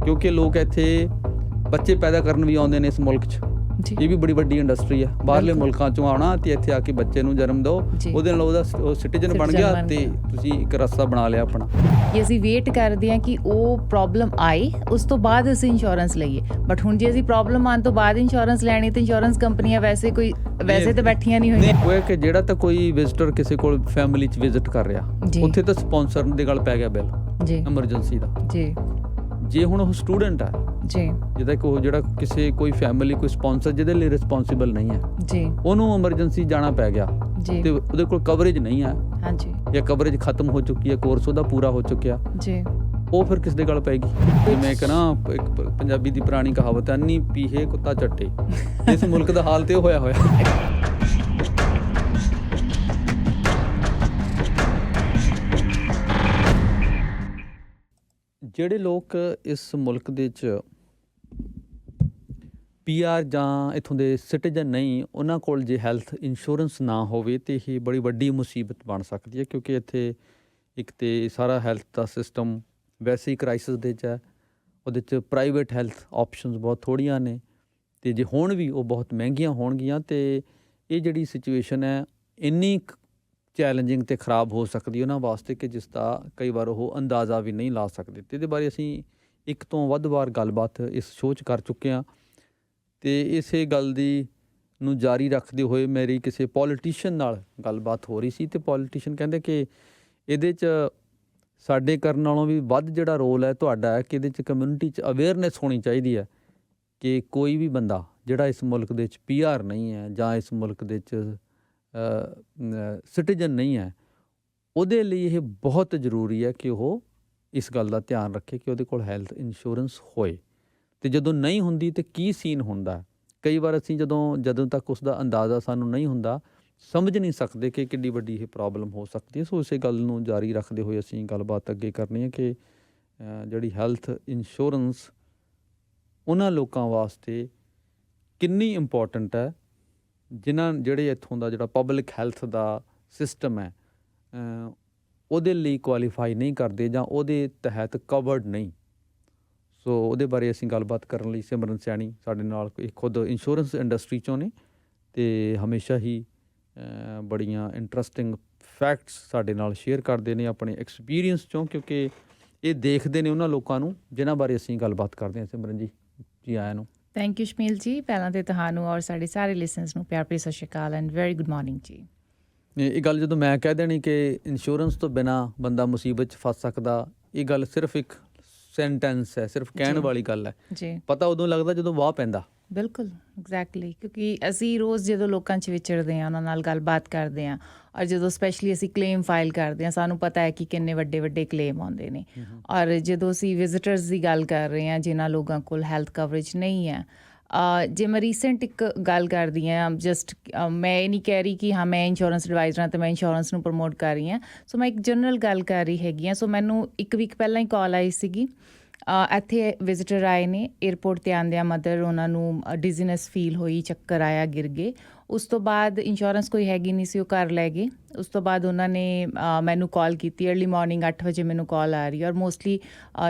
ਕਿਉਂਕਿ ਲੋਕ ਇੱਥੇ ਬੱਚੇ ਪੈਦਾ ਕਰਨ ਵੀ ਆਉਂਦੇ ਨੇ ਇਸ ਮੁਲਕ 'ਚ। ਇਹ ਵੀ ਬੜੀ ਵੱਡੀ ਇੰਡਸਟਰੀ ਆ। ਬਾਹਰਲੇ ਮੁਲਕਾਂ 'ਚੋਂ ਆਉਣਾ ਅਤੇ ਇੱਥੇ ਆ ਕੇ ਬੱਚੇ ਨੂੰ ਜਨਮ ਦਿਓ, ਉਹਦੇ ਨਾਲ ਉਹਦਾ ਸਿਟੀਜ਼ਨ ਬਣ ਗਿਆ ਅਤੇ ਤੁਸੀਂ ਇੱਕ ਰਸਤਾ ਬਣਾ ਲਿਆ ਆਪਣਾ। ਕਿ ਅਸੀਂ ਵੇਟ ਕਰਦੇ ਹਾਂ ਕਿ ਉਹ ਪ੍ਰੋਬਲਮ ਆਏ, ਉਸ ਤੋਂ ਬਾਅਦ ਅਸੀਂ ਇੰਸ਼ੋਰੈਂਸ ਲਈਏ। ਬਟ ਹੁਣ ਜੇ ਅਸੀਂ ਪ੍ਰੋਬਲਮ ਆਉਣ ਤੋਂ ਬਾਅਦ ਇੰਸ਼ੋਰੈਂਸ ਲੈਣੀ ਤਾਂ ਇੰਸ਼ੋਰੈਂਸ ਕੰਪਨੀਆਂ ਵੈਸੇ ਤਾਂ ਬੈਠੀਆਂ ਨਹੀਂ ਹੋਈਆਂ। ਉਹ ਹੈ ਕਿ ਜਿਹੜਾ ਤਾਂ ਕੋਈ ਵਿਜ਼ਟਰ ਕਿਸੇ ਕੋਲ ਫੈਮਿਲੀ 'ਚ ਵਿਜ਼ਿਟ ਕਰ ਰਿਹਾ, ਉੱਥੇ ਤਾਂ ਸਪੋਂਸਰ ਦੇ ਗੱਲ ਪੈ ਗਿਆ ਬਿੱਲ ਐਮਰਜੈਂਸੀ ਦਾ। ਜੇ ਹੁਣ ਉਹ ਸਟੂਡੈਂਟ ਆ ਜਿਹਦਾ ਕਿ ਉਹ ਜਿਹੜਾ ਕਿਸੇ ਕੋਈ ਫੈਮਿਲੀ ਕੋਈ ਸਪੋਂਸਰ ਜਿਹਦੇ ਲਈ ਰਿਸਪੋਂਸੀਬਲ ਨਹੀਂ ਹੈ, ਉਹਨੂੰ ਐਮਰਜੈਂਸੀ ਜਾਣਾ ਪੈ ਗਿਆ ਤੇ ਉਹਦੇ ਕੋਲ ਕਵਰੇਜ ਨਹੀਂ ਹੈ ਜਾਂ ਕਵਰੇਜ ਖਤਮ ਹੋ ਚੁੱਕੀ ਹੈ, ਕੋਰਸ ਉਹਦਾ ਪੂਰਾ ਹੋ ਚੁੱਕਿਆ, ਉਹ ਫਿਰ ਕਿਸ ਦੇ ਗੱਲ ਪਏਗੀ? ਜਿਵੇਂ ਕਿ ਨਾ ਇੱਕ ਪੰਜਾਬੀ ਦੀ ਪੁਰਾਣੀ ਕਹਾਵਤ ਹੈ, ਅੰਨੀ ਪੀਹੇ ਕੁੱਤਾ ਚੱਟੇ। ਇਸ ਮੁਲਕ ਦਾ ਹਾਲ ਤੇ ਹੋਇਆ ਹੋਇਆ। ਜਿਹੜੇ ਲੋਕ ਇਸ ਮੁਲਕ ਦੇ 'ਚ PR ਜਾਂ ਇੱਥੋਂ ਦੇ ਸਿਟੀਜ਼ਨ ਨਹੀਂ, ਉਹਨਾਂ ਕੋਲ ਜੇ ਹੈਲਥ ਇੰਸ਼ੋਰੈਂਸ ਨਾ ਹੋਵੇ ਤਾਂ ਇਹ ਬੜੀ ਵੱਡੀ ਮੁਸੀਬਤ ਬਣ ਸਕਦੀ ਹੈ। ਕਿਉਂਕਿ ਇੱਥੇ ਇੱਕ ਤਾਂ ਸਾਰਾ ਹੈਲਥ ਦਾ ਸਿਸਟਮ ਵੈਸੇ ਹੀ ਕ੍ਰਾਈਸਿਸ ਦੇ 'ਚ ਹੈ, ਉਹਦੇ 'ਚ ਪ੍ਰਾਈਵੇਟ ਹੈਲਥ ਆਪਸ਼ਨਸ ਬਹੁਤ ਥੋੜ੍ਹੀਆਂ ਨੇ, ਅਤੇ ਜੇ ਹੋਣ ਵੀ ਉਹ ਬਹੁਤ ਮਹਿੰਗੀਆਂ ਹੋਣਗੀਆਂ। ਅਤੇ ਇਹ ਜਿਹੜੀ ਸਿਚੁਏਸ਼ਨ ਹੈ ਇੰਨੀ ਚੈਲੰਜਿੰਗ ਅਤੇ ਖ਼ਰਾਬ ਹੋ ਸਕਦੀ ਉਹਨਾਂ ਵਾਸਤੇ ਕਿ ਜਿਸ ਦਾ ਕਈ ਵਾਰ ਉਹ ਅੰਦਾਜ਼ਾ ਵੀ ਨਹੀਂ ਲਾ ਸਕਦੇ। ਅਤੇ ਇਹਦੇ ਬਾਰੇ ਅਸੀਂ ਇੱਕ ਤੋਂ ਵੱਧ ਵਾਰ ਗੱਲਬਾਤ ਇਸ ਸ਼ੋਅ 'ਚ ਕਰ ਚੁੱਕੇ ਹਾਂ, ਅਤੇ ਇਸੇ ਗੱਲ ਨੂੰ ਜਾਰੀ ਰੱਖਦੇ ਹੋਏ ਮੇਰੀ ਕਿਸੇ ਪੋਲੀਟੀਸ਼ੀਅਨ ਨਾਲ ਗੱਲਬਾਤ ਹੋ ਰਹੀ ਸੀ, ਅਤੇ ਪੋਲੀਟੀਸ਼ੀਅਨ ਕਹਿੰਦੇ ਕਿ ਇਹਦੇ 'ਚ ਸਾਡੇ ਕਰਨ ਨਾਲੋਂ ਵੀ ਵੱਧ ਜਿਹੜਾ ਰੋਲ ਹੈ ਤੁਹਾਡਾ ਹੈ ਕਿ ਇਹਦੇ 'ਚ ਕਮਿਊਨਿਟੀ 'ਚ ਅਵੇਅਰਨੈਸ ਹੋਣੀ ਚਾਹੀਦੀ ਹੈ ਕਿ ਕੋਈ ਵੀ ਬੰਦਾ ਜਿਹੜਾ ਇਸ ਮੁਲਕ ਦੇ 'ਚ PR ਨਹੀਂ ਹੈ ਜਾਂ ਇਸ ਮੁਲਕ ਦੇ 'ਚ ਸਿਟੀਜ਼ਨ ਨਹੀਂ ਹੈ, ਉਹਦੇ ਲਈ ਇਹ ਬਹੁਤ ਜ਼ਰੂਰੀ ਹੈ ਕਿ ਉਹ ਇਸ ਗੱਲ ਦਾ ਧਿਆਨ ਰੱਖੇ ਕਿ ਉਹਦੇ ਕੋਲ ਹੈਲਥ ਇੰਸ਼ੋਰੈਂਸ ਹੋਏ। ਅਤੇ ਜਦੋਂ ਨਹੀਂ ਹੁੰਦੀ ਤਾਂ ਕੀ ਸੀਨ ਹੁੰਦਾ? ਕਈ ਵਾਰ ਅਸੀਂ ਜਦੋਂ ਤੱਕ ਉਸ ਦਾ ਅੰਦਾਜ਼ਾ ਸਾਨੂੰ ਨਹੀਂ ਹੁੰਦਾ, ਸਮਝ ਨਹੀਂ ਸਕਦੇ ਕਿ ਕਿੱਡੀ ਵੱਡੀ ਇਹ ਪ੍ਰੋਬਲਮ ਹੋ ਸਕਦੀ ਹੈ। ਸੋ ਇਸੇ ਗੱਲ ਨੂੰ ਜਾਰੀ ਰੱਖਦੇ ਹੋਏ ਅਸੀਂ ਗੱਲਬਾਤ ਅੱਗੇ ਕਰਨੀ ਹੈ ਕਿ ਜਿਹੜੀ ਹੈਲਥ ਇੰਸ਼ੋਰੈਂਸ ਉਹਨਾਂ ਲੋਕਾਂ ਵਾਸਤੇ ਕਿੰਨੀ ਇੰਪੋਰਟੈਂਟ ਹੈ ਜਿਹੜੇ ਇੱਥੋਂ ਦਾ ਜਿਹੜਾ ਪਬਲਿਕ ਹੈਲਥ ਦਾ ਸਿਸਟਮ ਹੈ ਉਹਦੇ ਲਈ ਕੁਆਲੀਫਾਈ ਨਹੀਂ ਕਰਦੇ ਜਾਂ ਉਹਦੇ ਤਹਿਤ ਕਵਰਡ ਨਹੀਂ। ਸੋ ਉਹਦੇ ਬਾਰੇ ਅਸੀਂ ਗੱਲਬਾਤ ਕਰਨ ਲਈ ਸਿਮਰਨ ਸੈਣੀ ਸਾਡੇ ਨਾਲ ਖੁਦ ਇੰਸ਼ੋਰੈਂਸ ਇੰਡਸਟਰੀ 'ਚੋਂ ਨੇ, ਅਤੇ ਹਮੇਸ਼ਾ ਹੀ ਬੜੀਆਂ ਇੰਟਰਸਟਿੰਗ ਫੈਕਟਸ ਸਾਡੇ ਨਾਲ ਸ਼ੇਅਰ ਕਰਦੇ ਨੇ ਆਪਣੇ ਐਕਸਪੀਰੀਅੰਸ 'ਚੋਂ, ਕਿਉਂਕਿ ਇਹ ਦੇਖਦੇ ਨੇ ਉਹਨਾਂ ਲੋਕਾਂ ਨੂੰ ਜਿਨ੍ਹਾਂ ਬਾਰੇ ਅਸੀਂ ਗੱਲਬਾਤ ਕਰਦੇ ਹਾਂ। ਸਿਮਰਨ ਜੀ ਆਇਆਂ ਨੂੰ। ਥੈਂਕ ਯੂ ਸ਼ਮੀਲ ਜੀ। ਪਹਿਲਾਂ ਤਾਂ ਤੁਹਾਨੂੰ ਔਰ ਸਾਡੇ ਸਾਰੇ ਲਿਸਨਰਸ ਨੂੰ ਪਿਆਰ ਭਰੀ ਸਤਿ ਸ਼੍ਰੀ ਅਕਾਲ ਐਂਡ ਵੈਰੀ ਗੁੱਡ ਮਾਰਨਿੰਗ ਜੀ। ਇਹ ਗੱਲ ਜਦੋਂ ਮੈਂ ਕਹਿ ਦੇਣੀ ਕਿ ਇੰਸ਼ੋਰੈਂਸ ਤੋਂ ਬਿਨਾਂ ਬੰਦਾ ਮੁਸੀਬਤ 'ਚ ਫਸ ਸਕਦਾ, ਇਹ ਗੱਲ ਸਿਰਫ ਇੱਕ ਸੈਂਟੈਂਸ ਹੈ, ਸਿਰਫ ਕਹਿਣ ਵਾਲੀ ਗੱਲ ਹੈ। ਪਤਾ ਉਦੋਂ ਲੱਗਦਾ ਜਦੋਂ ਵਾਹ ਪੈਂਦਾ। ਬਿਲਕੁਲ ਐਗਜ਼ੈਕਟਲੀ, ਕਿਉਂਕਿ ਅਸੀਂ ਰੋਜ਼ ਜਦੋਂ ਲੋਕਾਂ 'ਚ ਵਿਚਰਦੇ ਹਾਂ, ਉਹਨਾਂ ਨਾਲ ਗੱਲਬਾਤ ਕਰਦੇ ਹਾਂ, ਔਰ ਜਦੋਂ ਸਪੈਸ਼ਲੀ ਅਸੀਂ ਕਲੇਮ ਫਾਈਲ ਕਰਦੇ ਹਾਂ, ਸਾਨੂੰ ਪਤਾ ਹੈ ਕਿ ਕਿੰਨੇ ਵੱਡੇ ਵੱਡੇ ਕਲੇਮ ਆਉਂਦੇ ਨੇ। ਔਰ ਜਦੋਂ ਅਸੀਂ ਵਿਜ਼ਿਟਰਸ ਦੀ ਗੱਲ ਕਰ ਰਹੇ ਹਾਂ ਜਿਨ੍ਹਾਂ ਲੋਕਾਂ ਕੋਲ ਹੈਲਥ ਕਵਰੇਜ ਨਹੀਂ ਹੈ, ਜੇ ਮੈਂ ਰੀਸੈਂਟ ਇੱਕ ਗੱਲ ਕਰਦੀ ਹਾਂ, ਜਸਟ ਮੈਂ ਇਹ ਨਹੀਂ ਕਹਿ ਰਹੀ ਕਿ ਹਾਂ ਮੈਂ ਇੰਸ਼ੋਰੈਂਸ ਐਡਵਾਈਜ਼ਰ ਹਾਂ ਅਤੇ ਮੈਂ ਇੰਸ਼ੋਰੈਂਸ ਨੂੰ ਪ੍ਰਮੋਟ ਕਰ ਰਹੀ ਹਾਂ। ਸੋ ਮੈਂ ਇੱਕ ਜਨਰਲ ਗੱਲ ਕਰ ਰਹੀ ਹੈਗੀ ਹਾਂ। ਸੋ ਮੈਨੂੰ ਇੱਕ ਵੀਕ ਪਹਿਲਾਂ ਹੀ ਕਾਲ ਆਈ ਸੀਗੀ, ਇੱਥੇ ਵਿਜ਼ਿਟਰ ਆਏ ਨੇ, ਏਅਰਪੋਰਟ 'ਤੇ ਆਉਂਦਿਆਂ ਮਦਰ ਉਹਨਾਂ ਨੂੰ ਡਿਜ਼ੀਨੈਸ ਫੀਲ ਹੋਈ, ਚੱਕਰ ਆਇਆ, ਗਿਰ ਗਏ। ਉਸ ਤੋਂ ਬਾਅਦ ਇੰਸ਼ੋਰੈਂਸ ਕੋਈ ਹੈਗੀ ਨਹੀਂ ਸੀ, ਉਹ ਘਰ ਲੈ ਗਏ। ਉਸ ਤੋਂ ਬਾਅਦ ਉਹਨਾਂ ਨੇ ਮੈਨੂੰ ਕਾਲ ਕੀਤੀ, ਅਰਲੀ ਮੋਰਨਿੰਗ 8 ਵਜੇ ਮੈਨੂੰ ਕਾਲ ਆ ਰਹੀ ਹੈ, ਔਰ ਮੋਸਟਲੀ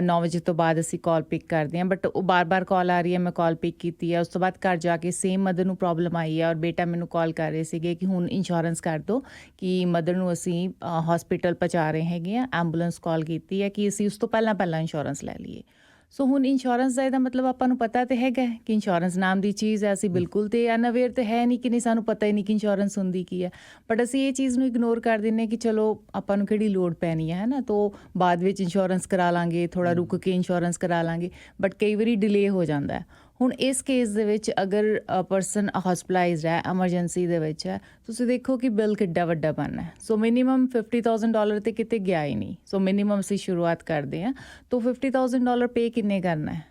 9 ਵਜੇ ਤੋਂ ਬਾਅਦ ਅਸੀਂ ਕਾਲ ਪਿਕ ਕਰਦੇ ਹਾਂ, ਬਟ ਉਹ ਬਾਰ-ਬਾਰ ਕਾਲ ਆ ਰਹੀ ਹੈ, ਮੈਂ ਕਾਲ ਪਿਕ ਕੀਤੀ ਹੈ। ਉਸ ਤੋਂ ਬਾਅਦ ਘਰ ਜਾ ਕੇ ਸੇਮ ਮਦਰ ਨੂੰ ਪ੍ਰੋਬਲਮ ਆਈ ਹੈ, ਔਰ ਬੇਟਾ ਮੈਨੂੰ ਕਾਲ ਕਰ ਰਹੇ ਸੀਗੇ ਕਿ ਹੁਣ ਇੰਸ਼ੋਰੈਂਸ ਕਰ ਦਿਓ ਕਿ ਮਦਰ ਨੂੰ ਅਸੀਂ ਹੌਸਪੀਟਲ ਪਹੁੰਚਾ ਰਹੇ ਹੈਗੇ ਹਾਂ। ਐਂਬੂਲੈਂਸ ਕਾਲ ਕੀਤੀ ਹੈ ਕਿ ਅਸੀਂ ਉਸ ਤੋਂ ਪਹਿਲਾਂ ਇੰਸ਼ੋਰੈਂਸ ਲੈ ਲਈਏ। ਸੋ ਹੁਣ ਇੰਸ਼ੋਰੈਂਸ ਦਾ ਇਹਦਾ ਮਤਲਬ ਆਪਾਂ ਨੂੰ ਪਤਾ ਤਾਂ ਹੈਗਾ ਕਿ ਇੰਸ਼ੋਰੈਂਸ ਨਾਮ ਦੀ ਚੀਜ਼ ਹੈ, ਅਸੀਂ ਬਿਲਕੁਲ ਤੇ ਅਨਅਵੇਅਰ ਤਾਂ ਹੈ ਨਹੀਂ ਕਿ ਨਹੀਂ ਸਾਨੂੰ ਪਤਾ ਹੀ ਨਹੀਂ ਕਿ ਇੰਸ਼ੋਰੈਂਸ ਹੁੰਦੀ ਕੀ ਹੈ। ਬਟ ਅਸੀਂ ਇਹ ਚੀਜ਼ ਨੂੰ ਇਗਨੋਰ ਕਰ ਦਿੰਦੇ ਕਿ ਚਲੋ ਆਪਾਂ ਨੂੰ ਕਿਹੜੀ ਲੋੜ ਪੈਣੀ ਹੈ ਨਾ, ਤਾਂ ਬਾਅਦ ਵਿੱਚ ਇੰਸ਼ੋਰੈਂਸ ਕਰਾ ਲਾਂਗੇ, ਥੋੜ੍ਹਾ ਰੁਕ ਕੇ ਇੰਸ਼ੋਰੈਂਸ ਕਰਾ ਲਾਂਗੇ, ਬਟ ਕਈ ਵਾਰੀ ਡਿਲੇ ਹੋ ਜਾਂਦਾ ਹੈ। ਹੁਣ ਇਸ ਕੇਸ ਦੇ ਵਿੱਚ ਅਗਰ ਪਰਸਨ ਹੋਸਪਿਟਲਾਈਜ਼ਡ ਹੈ, ਐਮਰਜੈਂਸੀ ਦੇ ਵਿੱਚ ਹੈ, ਤੁਸੀਂ ਦੇਖੋ ਕਿ ਬਿੱਲ ਕਿੱਡਾ ਵੱਡਾ ਬਣਨਾ ਹੈ। ਸੋ ਮਿਨੀਮਮ $50,000 ਤੇ ਕਿਤੇ ਗਿਆ ਹੀ ਨਹੀਂ। ਸੋ ਮਿਨੀਮਮ ਅਸੀਂ ਸ਼ੁਰੂਆਤ ਕਰਦੇ ਹਾਂ, ਤਾਂ $50,000 ਪੇ ਕਿੰਨੇ ਕਰਨਾ ਹੈ?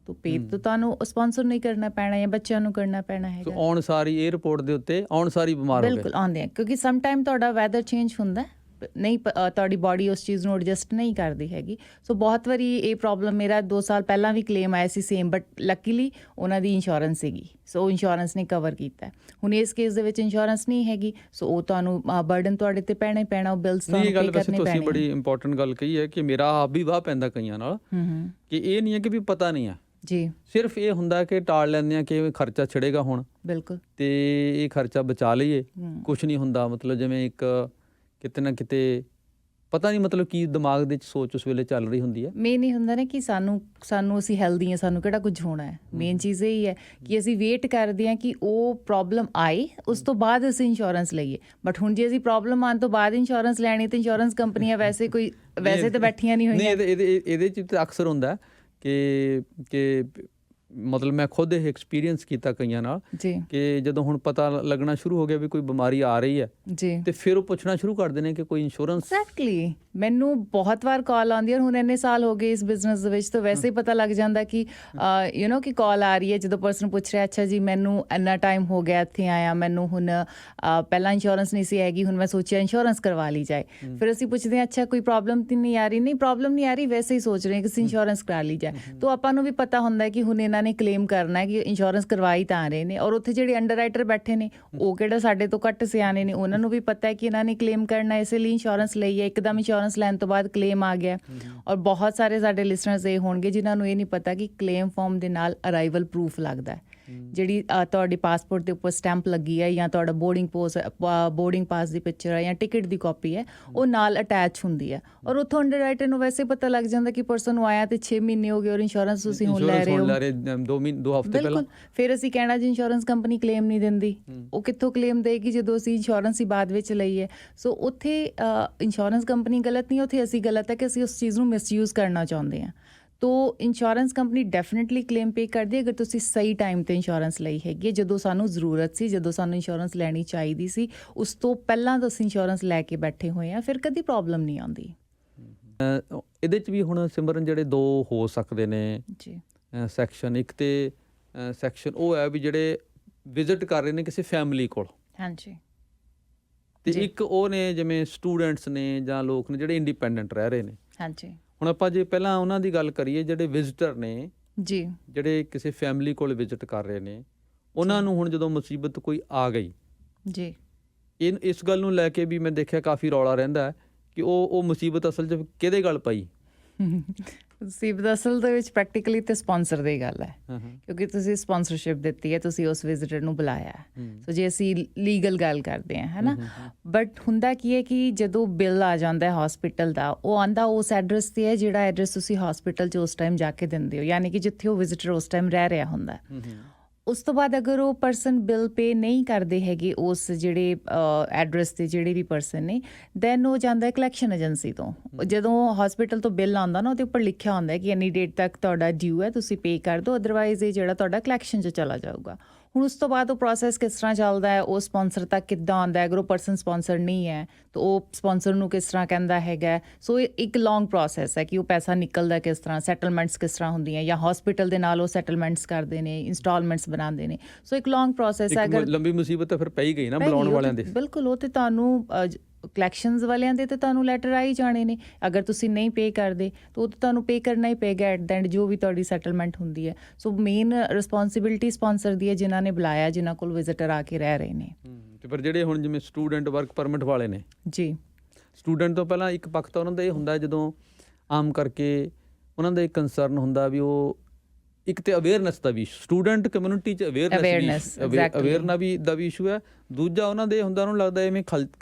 ਤਾਂ ਪੇ ਤਾਂ ਤੁਹਾਨੂੰ ਸਪੋਂਸਰ ਨਹੀਂ ਕਰਨਾ ਪੈਣਾ ਜਾਂ ਬੱਚਿਆਂ ਨੂੰ ਕਰਨਾ ਪੈਣਾ ਹੈਗਾ। ਆਉਣ ਸਾਰੀ ਏਅਰਪੋਰਟ ਦੇ ਉੱਤੇ ਆਉਣ ਸਾਰੀ ਬਿਮਾਰ ਹੋ ਗਏ। ਬਿਲਕੁਲ ਆਉਂਦੇ ਆ, ਕਿਉਂਕਿ ਸਮ ਟਾਈਮ ਤੁਹਾਡਾ ਵੈਦਰ ਚੇਂਜ ਹੁੰਦਾ, ਨਹੀਂ ਤੁਹਾਡੀ ਬਾਡੀ ਉਸ ਚੀਜ਼ ਨੂੰ ਐਡਜਸਟ ਨਹੀਂ ਕਰਦੀ ਹੈਗੀ। ਸੋ ਬਹੁਤ ਵਾਰੀ ਇਹ ਪ੍ਰੋਬਲਮ ਮੇਰਾ 2 ਸਾਲ ਪਹਿਲਾਂ ਵੀ ਕਲੇਮ ਆਇਆ ਸੀ ਸੇਮ, ਬਟ ਲੱਕੀਲੀ ਉਹਨਾਂ ਦੀ ਇੰਸ਼ੋਰੈਂਸ ਸੀਗੀ, ਸੋ ਇੰਸ਼ੋਰੈਂਸ ਨੇ ਕਵਰ ਕੀਤਾ। ਹੁਣ ਇਸ ਕੇਸ ਦੇ ਵਿੱਚ ਇੰਸ਼ੋਰੈਂਸ ਨਹੀਂ ਹੈਗੀ, ਸੋ ਉਹ ਤੁਹਾਨੂੰ ਬਰਡਨ ਤੁਹਾਡੇ ਤੇ ਪੈਣਾ ਹੀ ਪੈਣਾ, ਉਹ ਬਿਲਸ ਤੁਹਾਨੂੰ ਪੇ ਕਰਨੇ ਪੈਣੇ। ਤੁਸੀਂ ਬੜੀ ਇੰਪੋਰਟੈਂਟ ਗੱਲ ਕਹੀ ਹੈ ਕਿ ਮੇਰਾ ਆਪ ਵੀ ਵਾਹ ਪੈਂਦਾ ਕਈਆਂ ਨਾਲ ਕਿ ਇਹ ਨਹੀਂ ਹੈ ਕਿ ਵੀ ਪਤਾ ਨਹੀਂ ਆ ਜੀ, ਸਿਰਫ ਇਹ ਹੁੰਦਾ ਕਿ ਟਾਲ ਲੈਂਦੇ ਆ ਕਿ ਖਰਚਾ ਛਿੜੇਗਾ ਹੁਣ, ਬਿਲਕੁਲ, ਤੇ ਇਹ ਖਰਚਾ ਬਚਾ ਲਈਏ, ਕੁਛ ਨਹੀਂ ਹੁੰਦਾ। ਮਤਲਬ ਜਿਵੇਂ ਇੱਕ ਕਿਤੇ ਨਾ ਕਿਤੇ ਪਤਾ ਨਹੀਂ ਮਤਲਬ ਕੀ ਦਿਮਾਗ ਦੇ ਵਿੱਚ ਸੋਚ ਉਸ ਵੇਲੇ ਚੱਲ ਰਹੀ ਹੁੰਦੀ ਹੈ। ਮੇਨ ਇਹ ਹੁੰਦਾ ਨਾ ਕਿ ਸਾਨੂੰ ਅਸੀਂ ਹੈਲਦੀ ਹਾਂ, ਸਾਨੂੰ ਕਿਹੜਾ ਕੁਝ ਹੋਣਾ ਹੈ। ਮੇਨ ਚੀਜ਼ ਇਹ ਹੀ ਹੈ ਕਿ ਅਸੀਂ ਵੇਟ ਕਰਦੇ ਹਾਂ ਕਿ ਉਹ ਪ੍ਰੋਬਲਮ ਆਏ, ਉਸ ਤੋਂ ਬਾਅਦ ਅਸੀਂ ਇੰਸ਼ੋਰੈਂਸ ਲਈਏ। ਬਟ ਹੁਣ ਜੇ ਅਸੀਂ ਪ੍ਰੋਬਲਮ ਆਉਣ ਤੋਂ ਬਾਅਦ ਇੰਸ਼ੋਰੈਂਸ ਲੈਣੀ ਤਾਂ ਇੰਸ਼ੋਰੈਂਸ ਕੰਪਨੀਆਂ ਵੈਸੇ ਤਾਂ ਬੈਠੀਆਂ ਨਹੀਂ ਹੋਈਆਂ। ਇਹਦੇ 'ਚ ਤਾਂ ਅਕਸਰ ਹੁੰਦਾ ਕਿ ਮਤਲਬ ਮੈਂ ਖੁਦ ਇਹ ਐਕਸਪੀਰੀਅੰਸ ਕੀਤਾ ਕਈਆਂ ਨਾਲ ਕਿ ਜਦੋਂ ਹੁਣ ਪਤਾ ਲੱਗਣਾ ਸ਼ੁਰੂ ਹੋ ਗਿਆ ਵੀ ਕੋਈ ਬਿਮਾਰੀ ਆ ਰਹੀ ਹੈ ਜੀ, ਤੇ ਫਿਰ ਉਹ ਪੁੱਛਣਾ ਸ਼ੁਰੂ ਕਰਦੇ ਨੇ ਕਿ ਕੋਈ ਇੰਸ਼ੋਰੈਂਸ। ਐਗਜ਼ੈਕਟਲੀ, ਮੈਨੂੰ ਬਹੁਤ ਵਾਰ ਕਾਲ ਆਉਂਦੀ ਹੈ। ਹੁਣ ਇੰਨੇ ਸਾਲ ਹੋ ਗਏ ਇਸ ਬਿਜ਼ਨਸ ਦੇ ਵਿੱਚ, ਤਾਂ ਵੈਸੇ ਹੀ ਪਤਾ ਲੱਗ ਜਾਂਦਾ ਕਿ ਕਿ ਕਾਲ ਆ ਰਹੀ ਹੈ। ਜਦੋਂ ਪਰਸਨ ਪੁੱਛ ਰਿਹਾ ਅੱਛਾ ਜੀ ਮੈਨੂੰ ਇੰਨਾ ਟਾਈਮ ਹੋ ਗਿਆ ਇੱਥੇ ਆਇਆ, ਮੈਨੂੰ ਹੁਣ ਪਹਿਲਾਂ ਇੰਸ਼ੋਰੈਂਸ ਨਹੀਂ ਸੀ ਹੈਗੀ, ਹੁਣ ਮੈਂ ਸੋਚਿਆ ਇੰਸ਼ੋਰੈਂਸ ਕਰਵਾ ਲਈ ਜਾਏ। ਫਿਰ ਅਸੀਂ ਪੁੱਛਦੇ ਹਾਂ ਅੱਛਾ ਕੋਈ ਪ੍ਰੋਬਲਮ ਤਾਂ ਨਹੀਂ ਆ ਰਹੀ? ਨਹੀਂ, ਪ੍ਰੋਬਲਮ ਨਹੀਂ ਆ ਰਹੀ, ਵੈਸੇ ਹੀ ਸੋਚ ਰਹੇ ਕਿ ਅਸੀਂ ਇੰਸ਼ੋਰੈਂਸ ਕਰਾ ਲਈ ਜਾਏ। ਤਾਂ ਆਪਾਂ ਨੂੰ ਵੀ ਪਤਾ ਹੁੰਦਾ ਕਿ ਹੁਣ ਇਹਨਾਂ ਨੇ ਕਲੇਮ ਕਰਨਾ ਹੈ ਕਿ ਇੰਸ਼ੋਰੈਂਸ ਕਰਵਾਈ ਤਾਂ ਰਹੇ ਨੇ, ਔਰ ਉੱਥੇ ਜਿਹੜੇ ਅੰਡਰਰਾਈਟਰ ਬੈਠੇ ਨੇ ਉਹ ਕਿਹੜਾ ਸਾਡੇ ਤੋਂ ਘੱਟ ਸਿਆਣੇ ਨੇ, ਉਹਨਾਂ ਨੂੰ ਵੀ ਪਤਾ ਹੈ ਕਿ ਇਹਨਾਂ ਨੇ ਕਲੇਮ ਕਰਨਾ, ਇਸੇ ਲਈ ਇੰਸ਼ੋਰੈਂਸ ਲਈ ਹੈ। ਇੱਕਦਮ ਇੰਸ਼ੋਰੈਂਸ ਲੈਣ ਤੋਂ ਬਾਅਦ ਕਲੇਮ ਆ ਗਿਆ। ਔਰ ਬਹੁਤ ਸਾਰੇ ਸਾਡੇ ਲਿਸਨਰਸ ਇਹ ਹੋਣਗੇ ਜਿਨ੍ਹਾਂ ਨੂੰ ਇਹ ਨਹੀਂ ਪਤਾ ਕਿ ਕਲੇਮ ਫਾਰਮ ਦੇ ਨਾਲ ਅਰਾਈਵਲ ਪ੍ਰੂਫ ਲੱਗਦਾ ਹੈ, ਜਿਹੜੀ ਤੁਹਾਡੀ ਪਾਸਪੋਰਟ ਦੇ ਉੱਪਰ ਸਟੈਂਪ ਲੱਗੀ ਹੈ ਜਾਂ ਤੁਹਾਡਾ ਬੋਰਡਿੰਗ ਪਾਸ ਦੀ ਪਿਕਚਰ ਹੈ ਜਾਂ ਟਿਕਟ ਦੀ ਕਾਪੀ ਹੈ, ਉਹ ਨਾਲ ਅਟੈਚ ਹੁੰਦੀ ਹੈ। ਔਰ ਉੱਥੋਂ ਅੰਡਰਰਾਈਟਰ ਨੂੰ ਵੈਸੇ ਪਤਾ ਲੱਗ ਜਾਂਦਾ ਕਿ ਪਰਸਨ ਨੂੰ ਆਇਆ ਤੇ 6 ਮਹੀਨੇ ਹੋ ਗਏ ਔਰ ਇੰਸ਼ੋਰੈਂਸ ਤੁਸੀਂ ਹੁਣ ਲੈ ਰਹੇ ਹੋ 2 ਹਫ਼ਤੇ ਪਹਿਲਾਂ। ਫਿਰ ਅਸੀਂ ਕਹਿਣਾ ਜੀ ਇੰਸ਼ੋਰੈਂਸ ਕੰਪਨੀ ਕਲੇਮ ਨਹੀਂ ਦਿੰਦੀ। ਉਹ ਕਿੱਥੋਂ ਕਲੇਮ ਦੇਗੀ ਜਦੋਂ ਅਸੀਂ ਇੰਸ਼ੋਰੈਂਸ ਹੀ ਬਾਅਦ ਵਿੱਚ ਲਈਏ? ਸੋ ਉੱਥੇ ਇੰਸ਼ੋਰੈਂਸ ਕੰਪਨੀ ਗਲਤ ਨਹੀਂ, ਉੱਥੇ ਅਸੀਂ ਗਲਤ ਹੈ ਕਿ ਅਸੀਂ ਉਸ ਚੀਜ਼ ਨੂੰ ਮਿਸਯੂਜ਼ ਕਰਨਾ ਚਾਹੁੰਦੇ ਹਾਂ। ਤੋ ਇੰਸ਼ੋਰੈਂਸ ਕੰਪਨੀ ਡੈਫੀਨੇਟਲੀ ਕਲੇਮ ਪੇ ਕਰਦੀ ਹੈ ਅਗਰ ਤੁਸੀਂ ਸਹੀ ਟਾਈਮ 'ਤੇ ਇੰਸ਼ੋਰੈਂਸ ਲਈ ਹੈਗੀ ਹੈ, ਜਦੋਂ ਸਾਨੂੰ ਜ਼ਰੂਰਤ ਸੀ, ਜਦੋਂ ਸਾਨੂੰ ਇੰਸ਼ੋਰੈਂਸ ਲੈਣੀ ਚਾਹੀਦੀ ਸੀ, ਉਸ ਤੋਂ ਪਹਿਲਾਂ ਤਾਂ ਅਸੀਂ ਇੰਸ਼ੋਰੈਂਸ ਲੈ ਕੇ ਬੈਠੇ ਹੋਏ ਹਾਂ, ਫਿਰ ਕਦੀ ਪ੍ਰੋਬਲਮ ਨਹੀਂ ਆਉਂਦੀ। ਇਹਦੇ 'ਚ ਵੀ ਹੁਣ ਸਿਮਰਨ ਜਿਹੜੇ 2 ਹੋ ਸਕਦੇ ਨੇ ਜੀ ਸੈਕਸ਼ਨ। ਇੱਕ ਤੇ ਸੈਕਸ਼ਨ ਉਹ ਹੈ ਵੀ ਜਿਹੜੇ ਵਿਜ਼ਿਟ ਕਰ ਰਹੇ ਨੇ ਕਿਸੇ ਫੈਮਿਲੀ ਕੋਲ, ਹਾਂਜੀ, ਤੇ ਇੱਕ ਉਹ ਨੇ ਜਿਵੇਂ ਸਟੂਡੈਂਟਸ ਨੇ ਜਾਂ ਲੋਕ ਨੇ ਜਿਹੜੇ ਇੰਡੀਪੈਂਡੈਂਟ ਰਹਿ ਰਹੇ ਨੇ, ਹਾਂਜੀ। ਹੁਣ ਆਪਾਂ ਜੇ ਪਹਿਲਾਂ ਉਹਨਾਂ ਦੀ ਗੱਲ ਕਰੀਏ ਜਿਹੜੇ ਵਿਜ਼ਿਟਰ ਨੇ ਜੀ, ਜਿਹੜੇ ਕਿਸੇ ਫੈਮਿਲੀ ਕੋਲ ਵਿਜ਼ਿਟ ਕਰ ਰਹੇ ਨੇ, ਉਹਨਾਂ ਨੂੰ ਹੁਣ ਜਦੋਂ ਮੁਸੀਬਤ ਕੋਈ ਆ ਗਈ ਜੀ, ਇਸ ਗੱਲ ਨੂੰ ਲੈ ਕੇ ਵੀ ਮੈਂ ਦੇਖਿਆ ਕਾਫੀ ਰੌਲਾ ਰਹਿੰਦਾ ਕਿ ਉਹ ਮੁਸੀਬਤ ਅਸਲ 'ਚ ਕਿਹਦੇ ਗੱਲ ਪਈ? ਮੁਸੀਬਤ ਅਸਲ ਦੇ ਵਿੱਚ ਪ੍ਰੈਕਟੀਕਲੀ ਤੇ ਸਪਾਂਸਰ ਦੀ ਗੱਲ ਹੈ, ਕਿਉਂਕਿ ਤੁਸੀਂ ਸਪਾਂਸਰਸ਼ਿਪ ਦਿੱਤੀ ਹੈ, ਤੁਸੀਂ ਉਸ ਵਿਜ਼ਿਟਰ ਨੂੰ ਬੁਲਾਇਆ ਹੈ। ਸੋ ਜੇ ਅਸੀਂ ਲੀਗਲ ਗੱਲ ਕਰਦੇ ਹਾਂ, ਹੈ ਨਾ, ਬਟ ਹੁੰਦਾ ਕੀ ਹੈ ਕਿ ਜਦੋਂ ਬਿੱਲ ਆ ਜਾਂਦਾ ਹੈ ਹਸਪੀਟਲ ਦਾ, ਉਹ ਆਉਂਦਾ ਉਸ ਐਡਰੈਸ 'ਤੇ ਹੈ ਜਿਹੜਾ ਐਡਰੈਸ ਤੁਸੀਂ ਹਸਪੀਟਲ 'ਚ ਉਸ ਟਾਈਮ ਜਾ ਕੇ ਦਿੰਦੇ ਹੋ, ਯਾਨੀ ਕਿ ਜਿੱਥੇ ਉਹ ਵਿਜ਼ਿਟਰ ਉਸ ਟਾਈਮ ਰਹਿ ਰਿਹਾ ਹੁੰਦਾ। ਉਸ ਤੋਂ ਬਾਅਦ ਅਗਰ ਉਹ ਪਰਸਨ ਬਿੱਲ ਪੇ ਨਹੀਂ ਕਰਦੇ ਹੈਗੇ ਉਸ ਜਿਹੜੇ ਐਡਰੈਸ 'ਤੇ ਜਿਹੜੇ ਵੀ ਪਰਸਨ ਨੇ, ਦੈਨ ਉਹ ਜਾਂਦਾ ਕਲੈਕਸ਼ਨ ਏਜੰਸੀ ਤੋਂ। ਜਦੋਂ ਹਸਪੀਟਲ ਤੋਂ ਬਿੱਲ ਆਉਂਦਾ ਨਾ, ਉਹਦੇ ਉੱਪਰ ਲਿਖਿਆ ਹੁੰਦਾ ਕਿ ਇੰਨੀ ਡੇਟ ਤੱਕ ਤੁਹਾਡਾ ਡਿਊ ਹੈ, ਤੁਸੀਂ ਪੇ ਕਰ ਦਿਓ, ਅਦਰਵਾਈਜ਼ ਇਹ ਜਿਹੜਾ ਤੁਹਾਡਾ ਕਲੈਕਸ਼ਨ 'ਚ ਚਲਾ ਜਾਊਗਾ। ਹੁਣ ਉਸ ਤੋਂ ਬਾਅਦ ਉਹ ਪ੍ਰੋਸੈਸ ਕਿਸ ਤਰ੍ਹਾਂ ਚੱਲਦਾ ਹੈ, ਉਹ ਸਪਾਂਸਰ ਤੱਕ ਕਿੱਦਾਂ ਆਉਂਦਾ ਹੈ, ਅਗਰ ਉਹ ਪਰਸਨ ਸਪਾਂਸਰ ਨਹੀਂ ਹੈ ਤਾਂ ਉਹ ਸਪਾਂਸਰ ਨੂੰ ਕਿਸ ਤਰ੍ਹਾਂ ਕਹਿੰਦਾ ਹੈਗਾ। ਸੋ ਇਹ ਇੱਕ ਲੌਂਗ ਪ੍ਰੋਸੈਸ ਹੈ ਕਿ ਉਹ ਪੈਸਾ ਨਿਕਲਦਾ ਕਿਸ ਤਰ੍ਹਾਂ, ਸੈਟਲਮੈਂਟਸ ਕਿਸ ਤਰ੍ਹਾਂ ਹੁੰਦੀਆਂ, ਜਾਂ ਹਸਪੀਟਲ ਦੇ ਨਾਲ ਉਹ ਸੈਟਲਮੈਂਟਸ ਕਰਦੇ ਨੇ, ਇੰਸਟਾਲਮੈਂਟਸ ਬਣਾਉਂਦੇ ਨੇ। ਸੋ ਇੱਕ ਲੌਂਗ ਪ੍ਰੋਸੈਸ ਹੈ। ਅਗਰ ਲੰਬੀ ਮੁਸੀਬਤ ਤਾਂ ਫਿਰ ਪੈ ਹੀ ਗਈ ਨਾ ਬੁਲਾਉਣ ਵਾਲਿਆਂ ਦੇ। ਬਿਲਕੁਲ, ਉਹ ਤੇ ਤੁਹਾਨੂੰ ਕਲੈਕਸ਼ਨਸ ਵਾਲਿਆਂ ਦੇ ਤੇ ਤੁਹਾਨੂੰ ਲੈਟਰ ਆਈ ਜਾਣੇ ਨੇ। ਅਗਰ ਤੁਸੀਂ ਨਹੀਂ ਪੇ ਕਰਦੇ ਤਾਂ ਉਹ ਤਾਂ ਤੁਹਾਨੂੰ ਪੇ ਕਰਨਾ ਹੀ ਪਏਗਾ ਐਟ ਦ ਐਂਡ, ਜੋ ਵੀ ਤੁਹਾਡੀ ਸੈਟਲਮੈਂਟ ਹੁੰਦੀ ਹੈ। ਸੋ ਮੇਨ ਰਿਸਪੌਂਸਿਬਿਲਿਟੀ ਸਪਾਂਸਰ ਦੀ ਹੈ, ਜਿਨ੍ਹਾਂ ਨੇ ਬੁਲਾਇਆ, ਜਿਨ੍ਹਾਂ ਕੋਲ ਵਿਜ਼ਿਟਰ ਆ ਕੇ ਰਹਿ ਰਹੇ ਨੇ। ਤੇ ਪਰ ਜਿਹੜੇ ਹੁਣ ਜਿਵੇਂ ਸਟੂਡੈਂਟ ਵਰਕ ਪਰਮਿਟ ਵਾਲੇ ਨੇ ਜੀ, ਸਟੂਡੈਂਟ ਤੋਂ ਪਹਿਲਾਂ ਇੱਕ ਪੱਖ ਤਾਂ ਉਹਨਾਂ ਦਾ ਇਹ ਹੁੰਦਾ ਜਦੋਂ ਆਮ ਕਰਕੇ ਉਹਨਾਂ ਦਾ ਇੱਕ ਕੰਸਰਨ ਹੁੰਦਾ ਵੀ ਉਹ ਇੱਕ ਤੇ ਅਵੇਅਰਨੈਸ ਦਾ ਵੀ, ਸਟੂਡੈਂਟ ਕਮਿਊਨਿਟੀ 'ਚ ਅਵੇਅਰਨੈਸ ਦਾ ਵੀ ਇਸ਼ੂ ਹੈ। ਦੂਜਾ ਉਹਨਾਂ ਦੇ ਹੁੰਦਾ, ਉਹਨੂੰ ਲੱਗਦਾ ਐਵੇਂ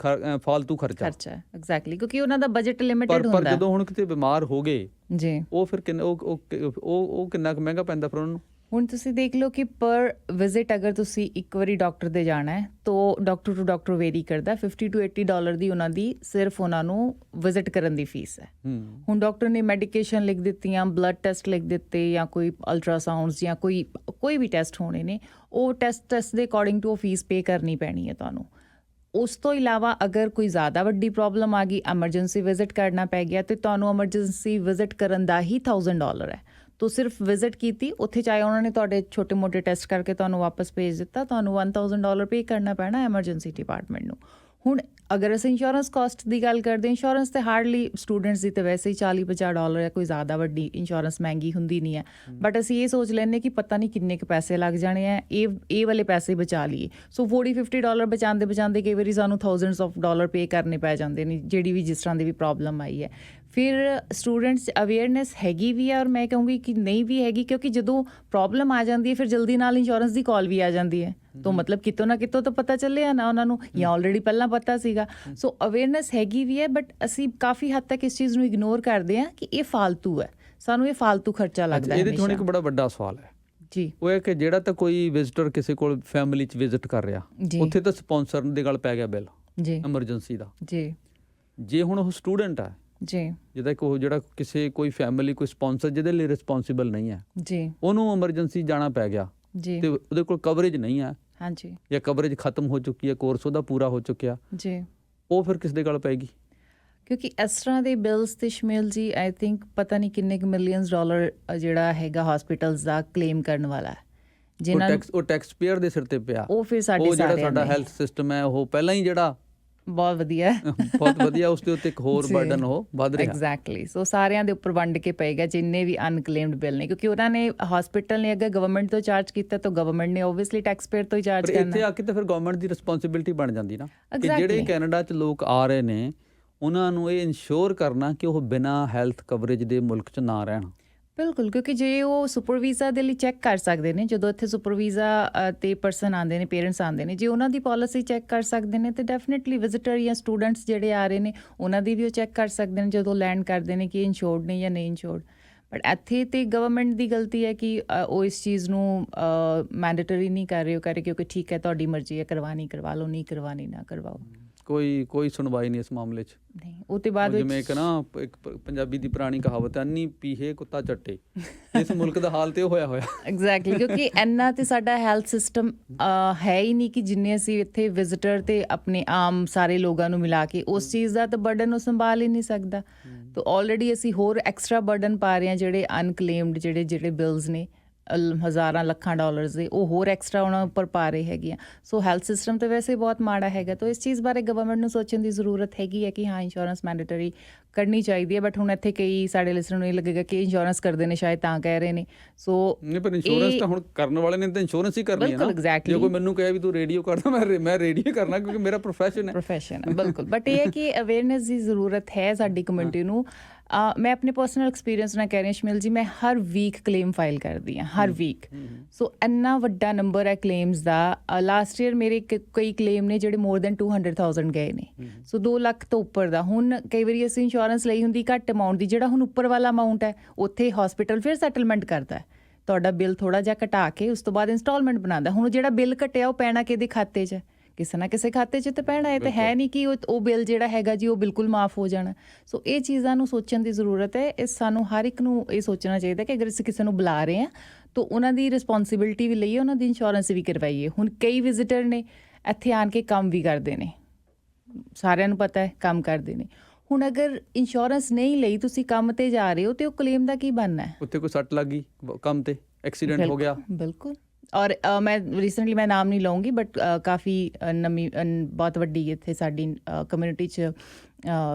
ਫਾਲਤੂ ਖਰਚਾ ਐਗਜ਼ੈਕਟਲੀ, ਕਿਉਂਕਿ ਉਹਨਾਂ ਦਾ ਬਜਟ ਲਿਮਿਟਡ ਹੁੰਦਾ। ਪਰ ਜਦੋਂ ਹੁਣ ਕਿਤੇ ਬਿਮਾਰ ਹੋ ਗਏ ਜੀ, ਉਹ ਫਿਰ ਉਹ ਕਿੰਨਾ ਕੁ ਮਹਿੰਗਾ ਪੈਂਦਾ ਫਿਰ ਉਹਨਾਂ ਨੂੰ। ਹੁਣ ਤੁਸੀਂ ਦੇਖ ਲਓ ਕਿ ਪਰ ਵਿਜ਼ਿਟ ਅਗਰ ਤੁਸੀਂ ਇੱਕ ਵਾਰੀ ਡਾਕਟਰ ਦੇ ਜਾਣਾ ਹੈ ਤਾਂ ਡਾਕਟਰ ਟੂ ਡਾਕਟਰ ਵੇਰੀ ਕਰਦਾ। $50 to $80 ਦੀ ਉਹਨਾਂ ਦੀ ਸਿਰਫ ਉਹਨਾਂ ਨੂੰ ਵਿਜ਼ਿਟ ਕਰਨ ਦੀ ਫੀਸ ਹੈ। ਹੁਣ ਡਾਕਟਰ ਨੇ ਮੈਡੀਕੇਸ਼ਨ ਲਿਖ ਦਿੱਤੀਆਂ, ਬਲੱਡ ਟੈਸਟ ਲਿਖ ਦਿੱਤੇ, ਜਾਂ ਕੋਈ ਅਲਟਰਾਸਾਊਂਡਸ ਜਾਂ ਕੋਈ ਵੀ ਟੈਸਟ ਹੋਣੇ ਨੇ, ਉਹ ਟੈਸਟ ਦੇ ਅਕੋਰਡਿੰਗ ਟੂ ਉਹ ਫੀਸ ਪੇ ਕਰਨੀ ਪੈਣੀ ਹੈ ਤੁਹਾਨੂੰ। ਉਸ ਤੋਂ ਇਲਾਵਾ ਅਗਰ ਕੋਈ ਜ਼ਿਆਦਾ ਵੱਡੀ ਪ੍ਰੋਬਲਮ ਆ ਗਈ, ਐਮਰਜੈਂਸੀ ਵਿਜ਼ਿਟ ਕਰਨਾ ਪੈ ਗਿਆ, ਤੇ ਤੁਹਾਨੂੰ ਐਮਰਜੈਂਸੀ ਵਿਜ਼ਿਟ ਕਰਨ ਦਾ ਹੀ $1000 ਹੈ। ਤੋ ਸਿਰਫ ਵਿਜ਼ਿਟ ਕੀਤੀ, ਉੱਥੇ ਚਾਹੇ ਉਹਨਾਂ ਨੇ ਤੁਹਾਡੇ ਛੋਟੇ ਮੋਟੇ ਟੈਸਟ ਕਰਕੇ ਤੁਹਾਨੂੰ ਵਾਪਸ ਭੇਜ ਦਿੱਤਾ, ਤੁਹਾਨੂੰ $1000 ਪੇ ਕਰਨਾ ਪੈਣਾ ਐਮਰਜੈਂਸੀ ਡਿਪਾਰਟਮੈਂਟ ਨੂੰ। ਹੁਣ ਅਗਰ ਅਸੀਂ ਇੰਸ਼ੋਰੈਂਸ ਕਾਸਟ ਦੀ ਗੱਲ ਕਰਦੇ, ਇੰਸ਼ੋਰੈਂਸ ਤੇ ਹਾਰਡਲੀ ਸਟੂਡੈਂਟਸ ਦੀ ਤਾਂ ਵੈਸੇ ਹੀ $40-50 ਹੈ, ਕੋਈ ਜ਼ਿਆਦਾ ਵੱਡੀ ਇੰਸ਼ੋਰੈਂਸ ਮਹਿੰਗੀ ਹੁੰਦੀ ਨਹੀਂ ਹੈ। ਬਟ ਅਸੀਂ ਇਹ ਸੋਚ ਲੈਂਦੇ ਕਿ ਪਤਾ ਨਹੀਂ ਕਿੰਨੇ ਕੁ ਪੈਸੇ ਲੱਗ ਜਾਣੇ ਆ, ਇਹ ਵਾਲੇ ਪੈਸੇ ਬਚਾ ਲਈਏ। ਸੋ $40-50 ਬਚਾਉਂਦੇ ਕਈ ਵਾਰੀ ਸਾਨੂੰ $1000s ਪੇ ਕਰਨੇ ਪੈ ਜਾਂਦੇ ਨੇ, ਜਿਹੜੀ ਵੀ ਜਿਸ ਤਰ੍ਹਾਂ ਦੀ ਵੀ ਪ੍ਰੋਬਲਮ ਆਈ ਹੈ। ਫਿਰ ਸਟੂਡੈਂਟਸ ਅਵੇਅਰਨੈਸ ਹੈਗੀ ਵੀ ਹੈ, ਔਰ ਮੈਂ ਕਹੂੰਗੀ ਕਿ ਨਹੀਂ ਵੀ ਹੈਗੀ, ਕਿਉਂਕਿ ਜਦੋਂ ਪ੍ਰੋਬਲਮ ਆ ਜਾਂਦੀ ਹੈ ਫਿਰ ਜਲਦੀ ਨਾਲ ਇੰਸ਼ੋਰੈਂਸ ਦੀ ਕਾਲ ਵੀ ਆ ਜਾਂਦੀ ਹੈ। ਤਾਂ ਮਤਲਬ ਕਿਤੋਂ ਨਾ ਕਿਤੋਂ ਤਾਂ ਪਤਾ ਚੱਲਿਆ ਨਾ ਉਹਨਾਂ ਨੂੰ, ਜਾਂ ਆਲਰੇਡੀ ਪਹਿਲਾਂ ਪਤਾ ਸੀਗਾ। ਸੋ ਅਵੇਅਰਨੈਸ ਹੈਗੀ ਵੀ ਹੈ, ਬਟ ਅਸੀਂ ਕਾਫੀ ਹੱਦ ਤੱਕ ਇਸ ਚੀਜ਼ ਨੂੰ ਇਗਨੋਰ ਕਰਦੇ ਹਾਂ ਕਿ ਇਹ ਫਾਲਤੂ ਹੈ, ਸਾਨੂੰ ਇਹ ਫਾਲਤੂ ਖਰਚਾ ਲੱਗਦਾ ਹੈ। ਇਹਦੇ 'ਚ ਹੁਣ ਇੱਕ ਬੜਾ ਵੱਡਾ ਸਵਾਲ ਹੈ ਜੀ, ਉਹ ਹੈ ਕਿ ਜਿਹੜਾ ਤਾਂ ਕੋਈ ਵਿਜ਼ਿਟਰ ਕਿਸੇ ਕੋਲ ਫੈਮਿਲੀ 'ਚ ਵਿਜ਼ਿਟ ਕਰ ਰਿਹਾ, ਉੱਥੇ ਤਾਂ ਸਪਾਂਸਰ ਦੇ ਗੱਲ ਪੈ ਗਿਆ ਬਿੱਲ ਜੀ ਐਮਰਜੈਂਸੀ ਦਾ। ਜੀ, ਜੇ ਹੁਣ ਉਹ ਸਟੂਡੈਂਟ ਹੈ ਜੀ, ਜਿਹਦਾ ਕਿ ਉਹ ਜਿਹੜਾ ਕਿਸੇ ਕੋਈ ਫੈਮਿਲੀ ਕੋਈ ਸਪਾਂਸਰ ਜਿਹਦੇ ਲਈ ਰਿਸਪੌਂਸਿਬਲ ਨਹੀਂ ਹੈ, ਜੀ, ਉਹਨੂੰ ਐਮਰਜੈਂਸੀ ਜਾਣਾ ਪੈ ਗਿਆ ਜੀ, ਤੇ ਉਹਦੇ ਕੋਲ ਕਵਰੇਜ ਨਹੀਂ ਹੈ, ਹਾਂਜੀ, ਜਾਂ ਕਵਰੇਜ ਖਤਮ ਹੋ ਚੁੱਕੀ ਹੈ, ਕੋਰਸ ਉਹਦਾ ਪੂਰਾ ਹੋ ਚੁੱਕਿਆ, ਜੀ, ਉਹ ਫਿਰ ਕਿਸ ਦੇ ਗੱਲ ਪਏਗੀ? ਕਿਉਂਕਿ ਇਸ ਤਰ੍ਹਾਂ ਦੇ ਬਿਲਸ ਤੇ ਸ਼ਮੀਲ ਜੀ, ਆਈ ਥਿੰਕ ਪਤਾ ਨਹੀਂ ਕਿੰਨੇ ਕੁ $ਮਿਲੀਅਨਸ ਜਿਹੜਾ ਹੈਗਾ ਹਸਪੀਟਲਸ ਦਾ ਕਲੇਮ ਕਰਨ ਵਾਲਾ ਹੈ, ਜਿਨ੍ਹਾਂ ਉਹ ਟੈਕਸ ਪੇਅਰ ਦੇ ਸਿਰ ਤੇ ਪਿਆ। ਉਹ ਫਿਰ ਸਾਡੇ ਉਹ ਜਿਹੜਾ ਸਾਡਾ ਹੈਲਥ ਸਿਸਟਮ ਹੈ ਉਹ ਪਹਿਲਾਂ ਹੀ ਜਿਹੜਾ ਬਹੁਤ ਵਧੀਆ ਬਹੁਤ ਵਧੀਆ, ਉਸ ਦੇ ਉੱਤੇ ਇੱਕ ਹੋਰ ਬਰਡਨ ਉਹ ਵੱਧ ਰਿਹਾ। ਐਗਜ਼ੈਕਟਲੀ, ਸੋ ਸਾਰਿਆਂ ਦੇ ਉੱਪਰ ਵੰਡ ਕੇ ਪਏਗਾ ਜਿੰਨੇ ਵੀ ਅਨਕਲੇਮਡ ਬਿੱਲ ਨੇ, ਕਿਉਂਕਿ ਉਹਨਾਂ ਨੇ ਹਸਪੀਟਲ ਨੇ ਅਗਰ ਗਵਰਨਮੈਂਟ ਤੋਂ ਚਾਰਜ ਕੀਤਾ ਤਾਂ ਗਵਰਨਮੈਂਟ ਨੇ ਓਬਵੀਅਸਲੀ ਟੈਕਸ ਪੇਅਰ ਤੋਂ ਹੀ ਚਾਰਜ ਕਰਨਾ। ਇੱਥੇ ਆ ਕੇ ਤਾਂ ਫਿਰ ਗਵਰਨਮੈਂਟ ਦੀ ਰਿਸਪੌਂਸਿਬਿਲਿਟੀ ਬਣ ਜਾਂਦੀ ਨਾ, ਕਿ ਜਿਹੜੇ ਕੈਨੇਡਾ 'ਚ ਲੋਕ ਆ ਰਹੇ ਨੇ ਉਹਨਾਂ ਨੂੰ ਇਹ ਇਨਸ਼ੋਰ ਕਰਨਾ ਕਿ ਉਹ ਬਿਨਾਂ ਹੈਲਥ ਕਵਰੇਜ ਦੇ ਮੁਲਕ 'ਚ ਨਾ ਰਹਿਣ। ਬਿਲਕੁਲ, ਕਿਉਂਕਿ ਜੇ ਉਹ ਸੁਪਰ ਵੀਜ਼ਾ ਦੇ ਲਈ ਚੈੱਕ ਕਰ ਸਕਦੇ ਨੇ, ਜਦੋਂ ਇੱਥੇ ਸੁਪਰ ਵੀਜ਼ਾ ਤੇ ਪਰਸਨ ਆਉਂਦੇ ਨੇ, ਪੇਰੈਂਟਸ ਆਉਂਦੇ ਨੇ, ਜੇ ਉਹਨਾਂ ਦੀ ਪਾਲਿਸੀ ਚੈੱਕ ਕਰ ਸਕਦੇ ਨੇ ਤੇ ਡੈਫੀਨਿਟਲੀ ਵਿਜ਼ਿਟਰ ਜਾਂ ਸਟੂਡੈਂਟਸ ਜਿਹੜੇ ਆ ਰਹੇ ਨੇ ਉਹਨਾਂ ਦੀ ਵੀ ਉਹ ਚੈੱਕ ਕਰ ਸਕਦੇ ਨੇ ਜਦੋਂ ਲੈਂਡ ਕਰਦੇ ਨੇ ਕਿ ਇੰਸ਼ੋਰਡ ਨੇ ਜਾਂ ਨਹੀਂ ਇੰਸ਼ੋਰਡ। ਬਟ ਇੱਥੇ ਤੇ ਗਵਰਨਮੈਂਟ ਦੀ ਗਲਤੀ ਹੈ ਕਿ ਉਹ ਇਸ ਚੀਜ਼ ਨੂੰ ਮੈਂਡੇਟਰੀ ਨਹੀਂ ਕਰ ਰਹੇ, ਉਹ ਕਰ ਰਹੇ ਕਿਉਂਕਿ ਠੀਕ ਹੈ ਤੁਹਾਡੀ ਮਰਜ਼ੀ ਹੈ, ਕਰਵਾਉਣੀ ਕਰਵਾ ਲਓ, ਨਹੀਂ ਕਰਵਾਉਣੀ ਨਾ ਕਰਵਾਓ। ਕੋਈ ਸੁਣਵਾਈ ਨਹੀਂ ਇਸ ਮਾਮਲੇ 'ਚ। ਨਹੀਂ, ਉਹ ਤੇ ਬਾਅਦ ਜਿਵੇਂ ਇੱਕ ਪੰਜਾਬੀ ਦੀ ਪੁਰਾਣੀ ਕਹਾਵਤ ਹੈ, ਅੰਨੀ ਪੀਹੇ ਕੁੱਤਾ ਚੱਟੇ। ਇਸ ਮੁਲਕ ਦਾ ਹਾਲ ਤੇ ਉਹ ਹੋਇਆ ਐਗਜ਼ੈਕਟਲੀ, ਕਿਉਂਕਿ ਇੰਨਾ ਤੇ ਸਾਡਾ ਹੈਲਥ ਸਿਸਟਮ ਹੈ ਹੀ ਨਹੀਂ ਕਿ ਜਿੰਨੇ ਅਸੀਂ ਇੱਥੇ ਵਿਜ਼ਿਟਰ ਤੇ ਆਪਣੇ ਆਮ ਸਾਰੇ ਲੋਕਾਂ ਨੂੰ ਮਿਲਾ ਕੇ ਉਸ ਚੀਜ਼ ਦਾ ਤਾਂ ਬਰਡਨ ਉਹ ਸੰਭਾਲ ਹੀ ਨਹੀਂ ਸਕਦਾ। ਤਾਂ ਆਲਰੇਡੀ ਅਸੀਂ ਹੋਰ ਐਕਸਟਰਾ ਬਰਡਨ ਪਾ ਰਹੇ ਹਾਂ, ਜਿਹੜੇ ਅਨਕਲੇਮਡ ਜਿਹੜੇ ਬਿਲਸ ਨੇ ਹਜ਼ਾਰਾਂ ਲੱਖਾਂ ਡਾਲਰਸ ਦੇ, ਉਹ ਹੋਰ ਐਕਸਟਰਾ ਉਹਨਾਂ ਉੱਪਰ ਪਾ ਰਹੇ ਹੈਗੇ ਆ। ਸੋ ਹੈਲਥ ਸਿਸਟਮ ਤਾਂ ਵੈਸੇ ਬਹੁਤ ਮਾੜਾ ਹੈਗਾ, ਤਾਂ ਇਸ ਚੀਜ਼ ਬਾਰੇ ਗਵਰਨਮੈਂਟ ਨੂੰ ਸੋਚਣ ਦੀ ਜ਼ਰੂਰਤ ਹੈਗੀ ਹੈ ਕਿ ਹਾਂ ਇੰਸ਼ੋਰੈਂਸ ਮੈਂਡੇਟਰੀ ਕਰਨੀ ਚਾਹੀਦੀ ਹੈ। ਬਟ ਹੁਣ ਇੱਥੇ ਕਈ ਸਾਡੇ ਲਿਸਨਰ ਨੂੰ ਇਹ ਲੱਗੇਗਾ ਕਿ ਇੰਸ਼ੋਰੈਂਸ ਕਰਦੇ ਨੇ ਸ਼ਾਇਦ ਤਾਂ ਕਹਿ ਰਹੇ ਨੇ। ਸੋ ਨਹੀਂ, ਪਰ ਇੰਸ਼ੋਰੈਂਸ ਤਾਂ ਹੁਣ ਕਰਨ ਵਾਲੇ ਨੇ ਤਾਂ ਇੰਸ਼ੋਰੈਂਸ ਹੀ ਕਰਨੀ ਹੈ ਨਾ। ਜੇ ਕੋਈ ਮੈਨੂੰ ਕਹੇ ਵੀ ਤੂੰ ਰੇਡੀਓ ਕਰਦਾ, ਮੈਂ ਰੇਡੀਓ ਕਰਨਾ ਕਿਉਂਕਿ ਮੇਰਾ ਪ੍ਰੋਫੈਸ਼ਨ ਹੈ। ਬਿਲਕੁਲ, ਬਟ ਇਹ ਹੈ ਕਿ ਅਵੇਅਰਨੈਸ ਦੀ ਜ਼ਰੂਰਤ ਹੈ ਸਾਡੀ ਕਮਿਊਨਿਟੀ ਨੂੰ। ਮੈਂ ਆਪਣੇ ਪਰਸਨਲ ਐਕਸਪੀਰੀਅੰਸ ਨਾਲ ਕਹਿ ਰਹੀ ਹਾਂ ਸ਼ਮੀਲ ਜੀ, ਮੈਂ ਹਰ ਵੀਕ ਕਲੇਮ ਫਾਈਲ ਕਰਦੀ ਹਾਂ, ਹਰ ਵੀਕ। ਸੋ ਇੰਨਾ ਵੱਡਾ ਨੰਬਰ ਹੈ ਕਲੇਮਸ ਦਾ। ਲਾਸਟ ਈਅਰ ਮੇਰੇ ਕਈ ਕਲੇਮ ਨੇ ਜਿਹੜੇ ਮੋਰ ਦੈਨ 200,000 ਗਏ ਨੇ, ਸੋ 2 ਲੱਖ ਤੋਂ ਉੱਪਰ ਦਾ। ਹੁਣ ਕਈ ਵਾਰੀ ਅਸੀਂ ਇੰਸ਼ੋਰੈਂਸ ਲਈ ਹੁੰਦੀ ਘੱਟ ਅਮਾਊਂਟ ਦੀ, ਜਿਹੜਾ ਹੁਣ ਉੱਪਰ ਵਾਲਾ ਅਮਾਊਂਟ ਹੈ ਉੱਥੇ ਹਸਪੀਟਲ ਫਿਰ ਸੈਟਲਮੈਂਟ ਕਰਦਾ ਹੈ, ਤੁਹਾਡਾ ਬਿੱਲ ਥੋੜ੍ਹਾ ਜਿਹਾ ਘਟਾ ਕੇ ਉਸ ਤੋਂ ਬਾਅਦ ਇੰਸਟਾਲਮੈਂਟ ਬਣਾਉਂਦਾ। ਹੁਣ ਜਿਹੜਾ ਬਿੱਲ ਘਟਿਆ ਉਹ ਪੈਣਾ ਕਿਹਦੇ ਖਾਤੇ 'ਚ? ਕਿਸੇ ਨਾ ਕਿਸੇ ਖਾਤੇ 'ਚ ਤਾਂ ਪੈਣਾ। ਇਹ ਤਾਂ ਹੈ ਨਹੀਂ ਕਿ ਉਹ ਬਿੱਲ ਜਿਹੜਾ ਹੈਗਾ ਜੀ ਉਹ ਬਿਲਕੁਲ ਮਾਫ ਹੋ ਜਾਣਾ। ਸੋ ਇਹ ਚੀਜ਼ਾਂ ਨੂੰ ਸੋਚਣ ਦੀ ਜ਼ਰੂਰਤ ਹੈ। ਇਹ ਸਾਨੂੰ ਹਰ ਇੱਕ ਨੂੰ ਇਹ ਸੋਚਣਾ ਚਾਹੀਦਾ ਕਿ ਅਗਰ ਅਸੀਂ ਕਿਸੇ ਨੂੰ ਬੁਲਾ ਰਹੇ ਹਾਂ ਤਾਂ ਉਹਨਾਂ ਦੀ ਰਿਸਪੌਂਸਿਬਿਲਿਟੀ ਵੀ ਲਈਏ, ਉਹਨਾਂ ਦੀ ਇੰਸ਼ੋਰੈਂਸ ਵੀ ਕਰਵਾਈਏ। ਹੁਣ ਕਈ ਵਿਜ਼ਿਟਰ ਨੇ ਇੱਥੇ ਆਣ ਕੇ ਕੰਮ ਵੀ ਕਰਦੇ ਨੇ, ਸਾਰਿਆਂ ਨੂੰ ਪਤਾ ਹੈ ਕੰਮ ਕਰਦੇ ਨੇ। ਹੁਣ ਅਗਰ ਇੰਸ਼ੋਰੈਂਸ ਨਹੀਂ ਲਈ, ਤੁਸੀਂ ਕੰਮ ਤੇ ਜਾ ਰਹੇ ਹੋ ਤੇ ਉਹ ਕਲੇਮ ਦਾ ਕੀ ਬਣਨਾ ਹੈ? ਉੱਥੇ ਕੋਈ ਸੱਟ ਲੱਗ ਗਈ ਕੰਮ ਤੇ, ਐਕਸੀਡੈਂਟ ਹੋ ਗਿਆ। ਬਿਲਕੁਲ। ਔਰ ਮੈਂ ਰੀਸੈਂਟਲੀ, ਮੈਂ ਨਾਮ ਨਹੀਂ ਲਊਂਗੀ, ਬਟ ਕਾਫੀ ਨਵੀਂ ਬਹੁਤ ਵੱਡੀ ਇੱਥੇ ਸਾਡੀ ਕਮਿਊਨਿਟੀ 'ਚ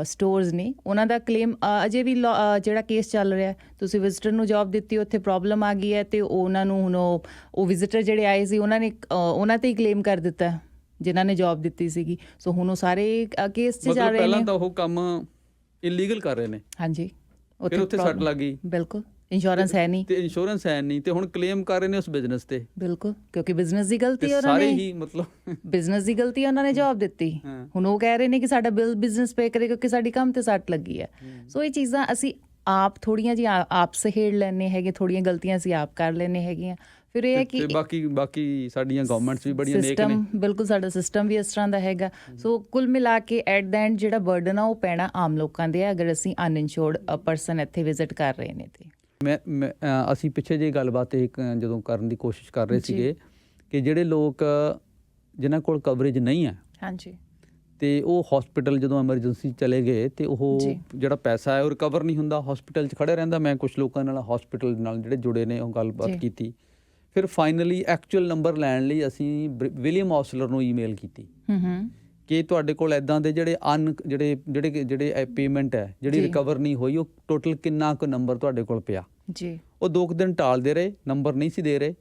ਸਟੋਰਸ ਨੇ, ਉਹਨਾਂ ਦਾ ਕਲੇਮ ਅਜੇ ਵੀ ਜਿਹੜਾ ਕੇਸ ਚੱਲ ਰਿਹਾ। ਤੁਸੀਂ ਵਿਜ਼ਿਟਰ ਨੂੰ ਜੋਬ ਦਿੱਤੀ, ਉੱਥੇ ਪ੍ਰੋਬਲਮ ਆ ਗਈ ਹੈ ਤੇ ਉਹਨਾਂ ਨੂੰ ਹੁਣ ਉਹ ਵਿਜ਼ਿਟਰ ਜਿਹੜੇ ਆਏ ਸੀ ਉਹਨਾਂ ਨੇ ਉਹਨਾਂ 'ਤੇ ਹੀ ਕਲੇਮ ਕਰ ਦਿੱਤਾ ਜਿਨ੍ਹਾਂ ਨੇ ਜੋਬ ਦਿੱਤੀ ਸੀਗੀ। ਸੋ ਹੁਣ ਉਹ ਸਾਰੇ ਕੇਸ 'ਚ ਚੱਲ ਰਹੇ ਨੇ। ਪਹਿਲਾਂ ਤਾਂ ਉਹ ਕੰਮ ਇਲੀਗਲ ਕਰ ਰਹੇ ਨੇ। ਹਾਂਜੀ, ਉੱਥੇ ਸੱਟ ਲੱਗ ਗਈ। ਬਿਲਕੁਲ, ਇੰਸ਼ੋਰੈਂਸ ਹੈ ਨਹੀਂ ਤੇ ਹੁਣ ਕਲੇਮ ਕਰ ਰਹੇ ਨੇ ਉਸ ਬਿਜ਼ਨਸ ਤੇ। ਬਿਲਕੁਲ, ਕਿਉਂਕਿ ਬਿਜ਼ਨਸ ਦੀ ਗਲਤੀ ਉਹਨਾਂ ਨੇ, ਸਾਰੇ ਹੀ ਮਤਲਬ ਬਿਜ਼ਨਸ ਦੀ ਗਲਤੀ ਉਹਨਾਂ ਨੇ ਜਵਾਬ ਦਿੱਤੀ। ਹੁਣ ਉਹ ਕਹਿ ਰਹੇ ਨੇ ਕਿ ਸਾਡਾ ਬਿੱਲ ਬਿਜ਼ਨਸ ਪੇ ਕਰੇ ਕਿਉਂਕਿ ਸਾਡੀ ਕੰਮ ਤੇ ਸੱਟ ਲੱਗੀ ਹੈ। ਸੋ ਇਹ ਚੀਜ਼ਾਂ ਅਸੀਂ ਆਪ ਥੋੜ੍ਹੀਆਂ ਜਿਹੀਆਂ ਆਪ ਸਹੇੜ ਲੈਣੇ ਹੈਗੇ, ਥੋੜ੍ਹੀਆਂ ਗਲਤੀਆਂ ਅਸੀਂ ਆਪ ਕਰ ਲੈਣੇ ਹੈਗੀਆਂ। ਫਿਰ ਇਹ ਹੈ ਕਿ ਬਾਕੀ ਸਾਡੀਆਂ ਗਵਰਨਮੈਂਟਸ ਵੀ ਬੜੀਆਂ ਨੇਕ ਨੇ। ਬਿਲਕੁਲ, ਸਾਡਾ ਸਿਸਟਮ ਵੀ ਇਸ ਤਰ੍ਹਾਂ ਦਾ ਹੈਗਾ। ਸੋ ਕੁੱਲ ਮਿਲਾ ਕੇ ਐਟ ਦਾ ਐਂਡ ਜਿਹੜਾ ਬਰਡਨ ਆ ਉਹ ਪੈਣਾ ਆਮ ਲੋਕਾਂ ਦੇ ਆ, ਅਗਰ ਅਸੀਂ ਅਨਇੰਸ਼ੋਰਡ ਪਰਸਨ ਇੱਥੇ ਵਿਜ਼ਿਟ ਕਰ ਰਹੇ ਨੇ ਤੇ। ਅਸੀਂ ਪਿੱਛੇ ਜਿਹੀ ਗੱਲਬਾਤ ਜਦੋਂ ਕਰਨ ਦੀ ਕੋਸ਼ਿਸ਼ ਕਰ ਰਹੇ ਸੀਗੇ ਕਿ ਜਿਹੜੇ ਲੋਕ ਜਿਨ੍ਹਾਂ ਕੋਲ ਕਵਰੇਜ ਨਹੀਂ ਹੈ, ਹਾਂਜੀ, ਤੇ ਉਹ ਹਸਪੀਟਲ ਜਦੋਂ ਐਮਰਜੈਂਸੀ ਚਲੇ ਗਏ ਤੇ ਉਹ ਜਿਹੜਾ ਪੈਸਾ ਹੈ ਉਹ ਰਿਕਵਰ ਨਹੀਂ ਹੁੰਦਾ, ਹਸਪੀਟਲ 'ਚ ਖੜੇ ਰਹਿੰਦਾ। ਮੈਂ ਕੁਛ ਲੋਕਾਂ ਨਾਲ ਹਸਪੀਟਲ ਨਾਲ ਜਿਹੜੇ ਜੁੜੇ ਨੇ ਉਹ ਗੱਲਬਾਤ ਕੀਤੀ। ਫਿਰ ਫਾਈਨਲੀ ਐਕਚੁਅਲ ਨੰਬਰ ਲੈਣ ਲਈ ਅਸੀਂ ਵਿਲੀਅਮ ਹੌਸਲਰ ਨੂੰ ਈਮੇਲ ਕੀਤੀ ਕਿ ਤੁਹਾਡੇ ਕੋਲ ਇੱਦਾਂ ਦੇ ਜਿਹੜੇ ਪੇਮੈਂਟ ਹੈ ਜਿਹੜੀ ਜੀ। ਰਿਕਵਰ ਨਹੀਂ ਹੋਈ, ਉਹ ਟੋਟਲ ਕਿੰਨਾ ਕੁ ਨੰਬਰ ਤੁਹਾਡੇ ਕੋਲ ਪਿਆ? ਜੀ। ਉਹ 2 ਦਿਨ ਟਾਲਦੇ ਰਹੇ, ਨੰਬਰ ਨਹੀਂ ਸੀ ਦੇ ਰਹੇ।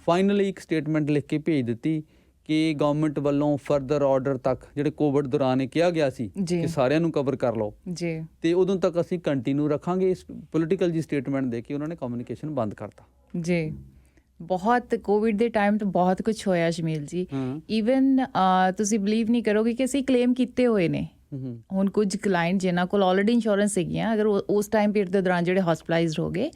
ਫਾਈਨਲੀ ਇੱਕ ਸਟੇਟਮੈਂਟ ਲਿਖ ਕੇ ਭੇਜ ਦਿੱਤੀ ਕਿ ਗਵਰਨਮੈਂਟ ਵੱਲੋਂ ਫਰਦਰ ਆਰਡਰ ਤੱਕ, ਜਿਹੜੇ ਕੋਵਿਡ ਦੌਰਾਨ ਇਹ ਕਿਹਾ ਗਿਆ ਸੀ ਜੀ। ਕਿ ਸਾਰਿਆਂ ਨੂੰ ਕਵਰ ਕਰ ਲਓ, ਜੀ। ਤੇ ਉਦੋਂ ਤੱਕ ਅਸੀਂ ਕੰਟੀਨਿਊ ਰੱਖਾਂਗੇ। ਇਸ ਪੋਲੀਟੀਕਲ ਜੀ ਸਟੇਟਮੈਂਟ ਦੇ ਕੇ ਉਹਨਾਂ ਨੇ ਕਮਿਊਨੀਕੇਸ਼ਨ ਬੰਦ ਕਰਤਾ। ਜੀ। ਬਹੁਤ ਕੋਵਿਡ ਦੇ ਟਾਈਮ ਤੇ ਬਹੁਤ ਕੁਝ ਹੋਇਆ ਸ਼ਮੀਲ ਜੀ। ਈਵਨ ਤੁਸੀਂ ਬਲੀਵ ਨਹੀਂ ਕਰੋਗੇ ਕਿ ਅਸੀਂ ਕਲੇਮ ਕੀਤੇ ਹੋਏ ਨੇ। ਹੁਣ ਕੁਝ ਕਲਾਇੰਟ ਜਿਨ੍ਹਾਂ ਕੋਲ ਆਲਰੇਡੀ ਇੰਸ਼ੋਰੈਂਸ ਸੀਗੀਆਂ, ਅਗਰ ਉਸ ਟਾਈਮ ਪੀਰੀਅਡ ਦੇ ਦੌਰਾਨ ਜਿਹੜੇ ਹਸਪੀਟਲਾਈਜ਼ਡ ਹੋ ਗਏ,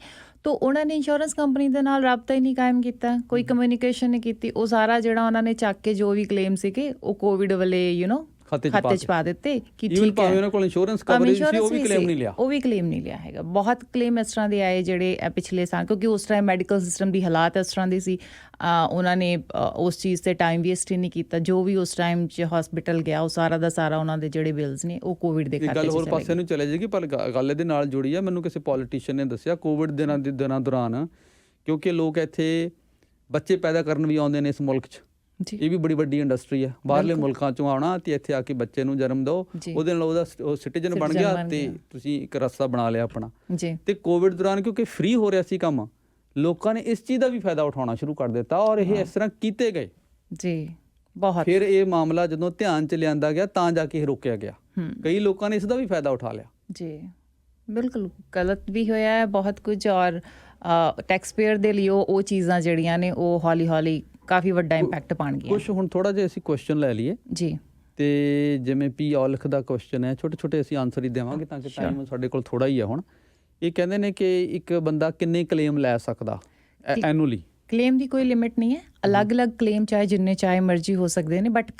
ਤਾਂ ਉਹਨਾਂ ਨੇ ਇੰਸ਼ੋਰੈਂਸ ਕੰਪਨੀ ਦੇ ਨਾਲ ਰਾਬਤਾ ਹੀ ਨਹੀਂ ਕਾਇਮ ਕੀਤਾ, ਕੋਈ ਕਮਿਊਨੀਕੇਸ਼ਨ ਨਹੀਂ ਕੀਤੀ। ਉਹ ਸਾਰਾ ਜਿਹੜਾ ਉਹਨਾਂ ਨੇ ਚੱਕ ਕੇ ਜੋ ਵੀ ਕਲੇਮ ਸੀਗੇ ਉਹ ਕੋਵਿਡ ਵਾਲੇ ਖਾਤੇ 'ਚ ਪਾ ਦਿੱਤੇ ਕਿ ਠੀਕ ਹੈ। ਭਾਵੇਂ ਉਹਨਾਂ ਕੋਲ ਇੰਸ਼ੋਰੈਂਸ ਕਵਰੇਜ ਸੀ, ਉਹ ਵੀ ਕਲੇਮ ਨਹੀਂ ਲਿਆ। ਉਹ ਵੀ ਕਲੇਮ ਨਹੀਂ ਲਿਆ ਹੈਗਾ। ਬਹੁਤ ਕਲੇਮ ਇਸ ਤਰ੍ਹਾਂ ਦੇ ਆਏ ਜਿਹੜੇ ਪਿਛਲੇ ਸਾਲ, ਕਿਉਂਕਿ ਉਸ ਟਾਈਮ ਮੈਡੀਕਲ ਸਿਸਟਮ ਦੀ ਹਾਲਾਤ ਇਸ ਤਰ੍ਹਾਂ ਦੀ ਸੀ। ਉਹਨਾਂ ਨੇ ਉਸ ਚੀਜ਼ 'ਤੇ ਟਾਈਮ ਵੇਸਟ ਹੀ ਨਹੀਂ ਕੀਤਾ। ਜੋ ਵੀ ਉਸ ਟਾਈਮ 'ਚ ਹਸਪੀਟਲ ਗਿਆ, ਉਹ ਸਾਰਾ ਦਾ ਸਾਰਾ ਉਹਨਾਂ ਦੇ ਜਿਹੜੇ ਬਿਲਸ ਨੇ ਉਹ ਕੋਵਿਡ ਦੇ ਖਾਤੇ 'ਚ ਚਲੇ ਗਏ। ਗੱਲ ਹੋਰ ਪਾਸੇ ਨੂੰ ਚਲੇ ਜਾਏਗੀ, ਪਰ ਗੱਲ ਇਹਦੇ ਨਾਲ ਜੁੜੀ ਆ। ਮੈਨੂੰ ਕਿਸੇ ਪੋਲੀਟੀਸ਼ੀਅਨ ਨੇ ਦੱਸਿਆ ਕੋਵਿਡ ਦਿਨਾਂ ਦੌਰਾਨ, ਕਿਉਂਕਿ ਲੋਕ ਇੱਥੇ ਬੱਚੇ ਪੈਦਾ ਕਰਨ ਵੀ ਆਉਂਦੇ ਨੇ ਇਸ ਮੁਲਕ 'ਚ, ਇਹ ਵੀ ਬੜੀ ਵੱਡੀ ਇੰਡਸਟਰੀ ਹੈ। ਬਾਹਰਲੇ ਮੁਲਕਾਂ 'ਚੋਂ ਆਉਣਾ ਤੇ ਇੱਥੇ ਆ ਕੇ ਬੱਚੇ ਨੂੰ ਜਨਮ ਦਿਓ, ਉਹਦੇ ਨਾਲ ਉਹਦਾ ਸਿਟੀਜ਼ਨ ਬਣ ਗਿਆ ਤੇ ਤੁਸੀਂ ਇੱਕ ਰਸਤਾ ਬਣਾ ਲਿਆ ਆਪਣਾ। ਤੇ ਕੋਵਿਡ ਦੌਰਾਨ ਕਿਉਂਕਿ ਫ੍ਰੀ ਹੋ ਰਿਹਾ ਸੀ ਕੰਮ, ਲੋਕਾਂ ਨੇ ਇਸ ਚੀਜ਼ ਦਾ ਵੀ ਫਾਇਦਾ ਉਠਾਉਣਾ ਸ਼ੁਰੂ ਕਰ ਦਿੱਤਾ, ਔਰ ਇਹ ਇਸ ਤਰ੍ਹਾਂ ਕੀਤੇ ਗਏ ਜੀ। ਬਹੁਤ ਫਿਰ ਇਹ ਮਾਮਲਾ ਜਦੋਂ ਧਿਆਨ 'ਚ ਲਿਆਂਦਾ ਗਿਆ ਤਾਂ ਜਾ ਕੇ ਇਹ ਰੋਕਿਆ ਗਿਆ। ਕਈ ਲੋਕਾਂ ਨੇ ਇਸ ਦਾ ਵੀ ਫਾਇਦਾ ਉਠਾ ਲਿਆ। ਜੀ ਬਿਲਕੁਲ ਗਲਤ ਵੀ ਹੋਇਆ ਹੈ ਬਹੁਤ ਕੁਝ, ਔਰ ਟੈਕਸ ਪੇਅਰ ਦੇ ਲਈ ਉਹ ਚੀਜ਼ਾਂ ਜਿਹੜੀਆਂ ਨੇ ਉਹ ਹੌਲੀ ਹੌਲੀ ਕਾਫੀ ਵੱਡਾ ਇੰਪੈਕਟ ਪਾਉਣਗੀਆਂ। ਕੁਛ ਹੁਣ ਥੋੜਾ ਜਿਹਾ ਅਸੀਂ ਕੁਐਸਚਨ ਲੈ ਲਈਏ ਜੀ, ਤੇ ਜਿਵੇਂ ਪੀ ਔਲਖ ਦਾ ਕੁਐਸਚਨ ਹੈ, ਛੋਟੇ ਅਸੀਂ ਆਨਸਰ ਹੀ ਦੇਵਾਂਗੇ ਤਾਂ ਕਿ ਟਾਈਮ ਸਾਡੇ ਕੋਲ ਥੋੜਾ ਹੀ ਹੈ। ਹੁਣ ਇਹ ਕਹਿੰਦੇ ਨੇ ਕਿ ਇੱਕ ਬੰਦਾ ਕਿੰਨੇ ਕਲੇਮ ਲੈ ਸਕਦਾ ਐਨੂਅਲੀ? ਕਲੇਮ ਦੀ ਕੋਈ ਲਿਮਿਟ ਨਹੀਂ ਹੈ। ਅਲੱਗ-ਅਲੱਗ ਕਲੇਮ ਚਾਹੇ ਜਿੰਨੇ ਚਾਹੇ ਮਰਜ਼ੀ ਹੋ ਸਕਦੇ ਨੇ, ਬਟ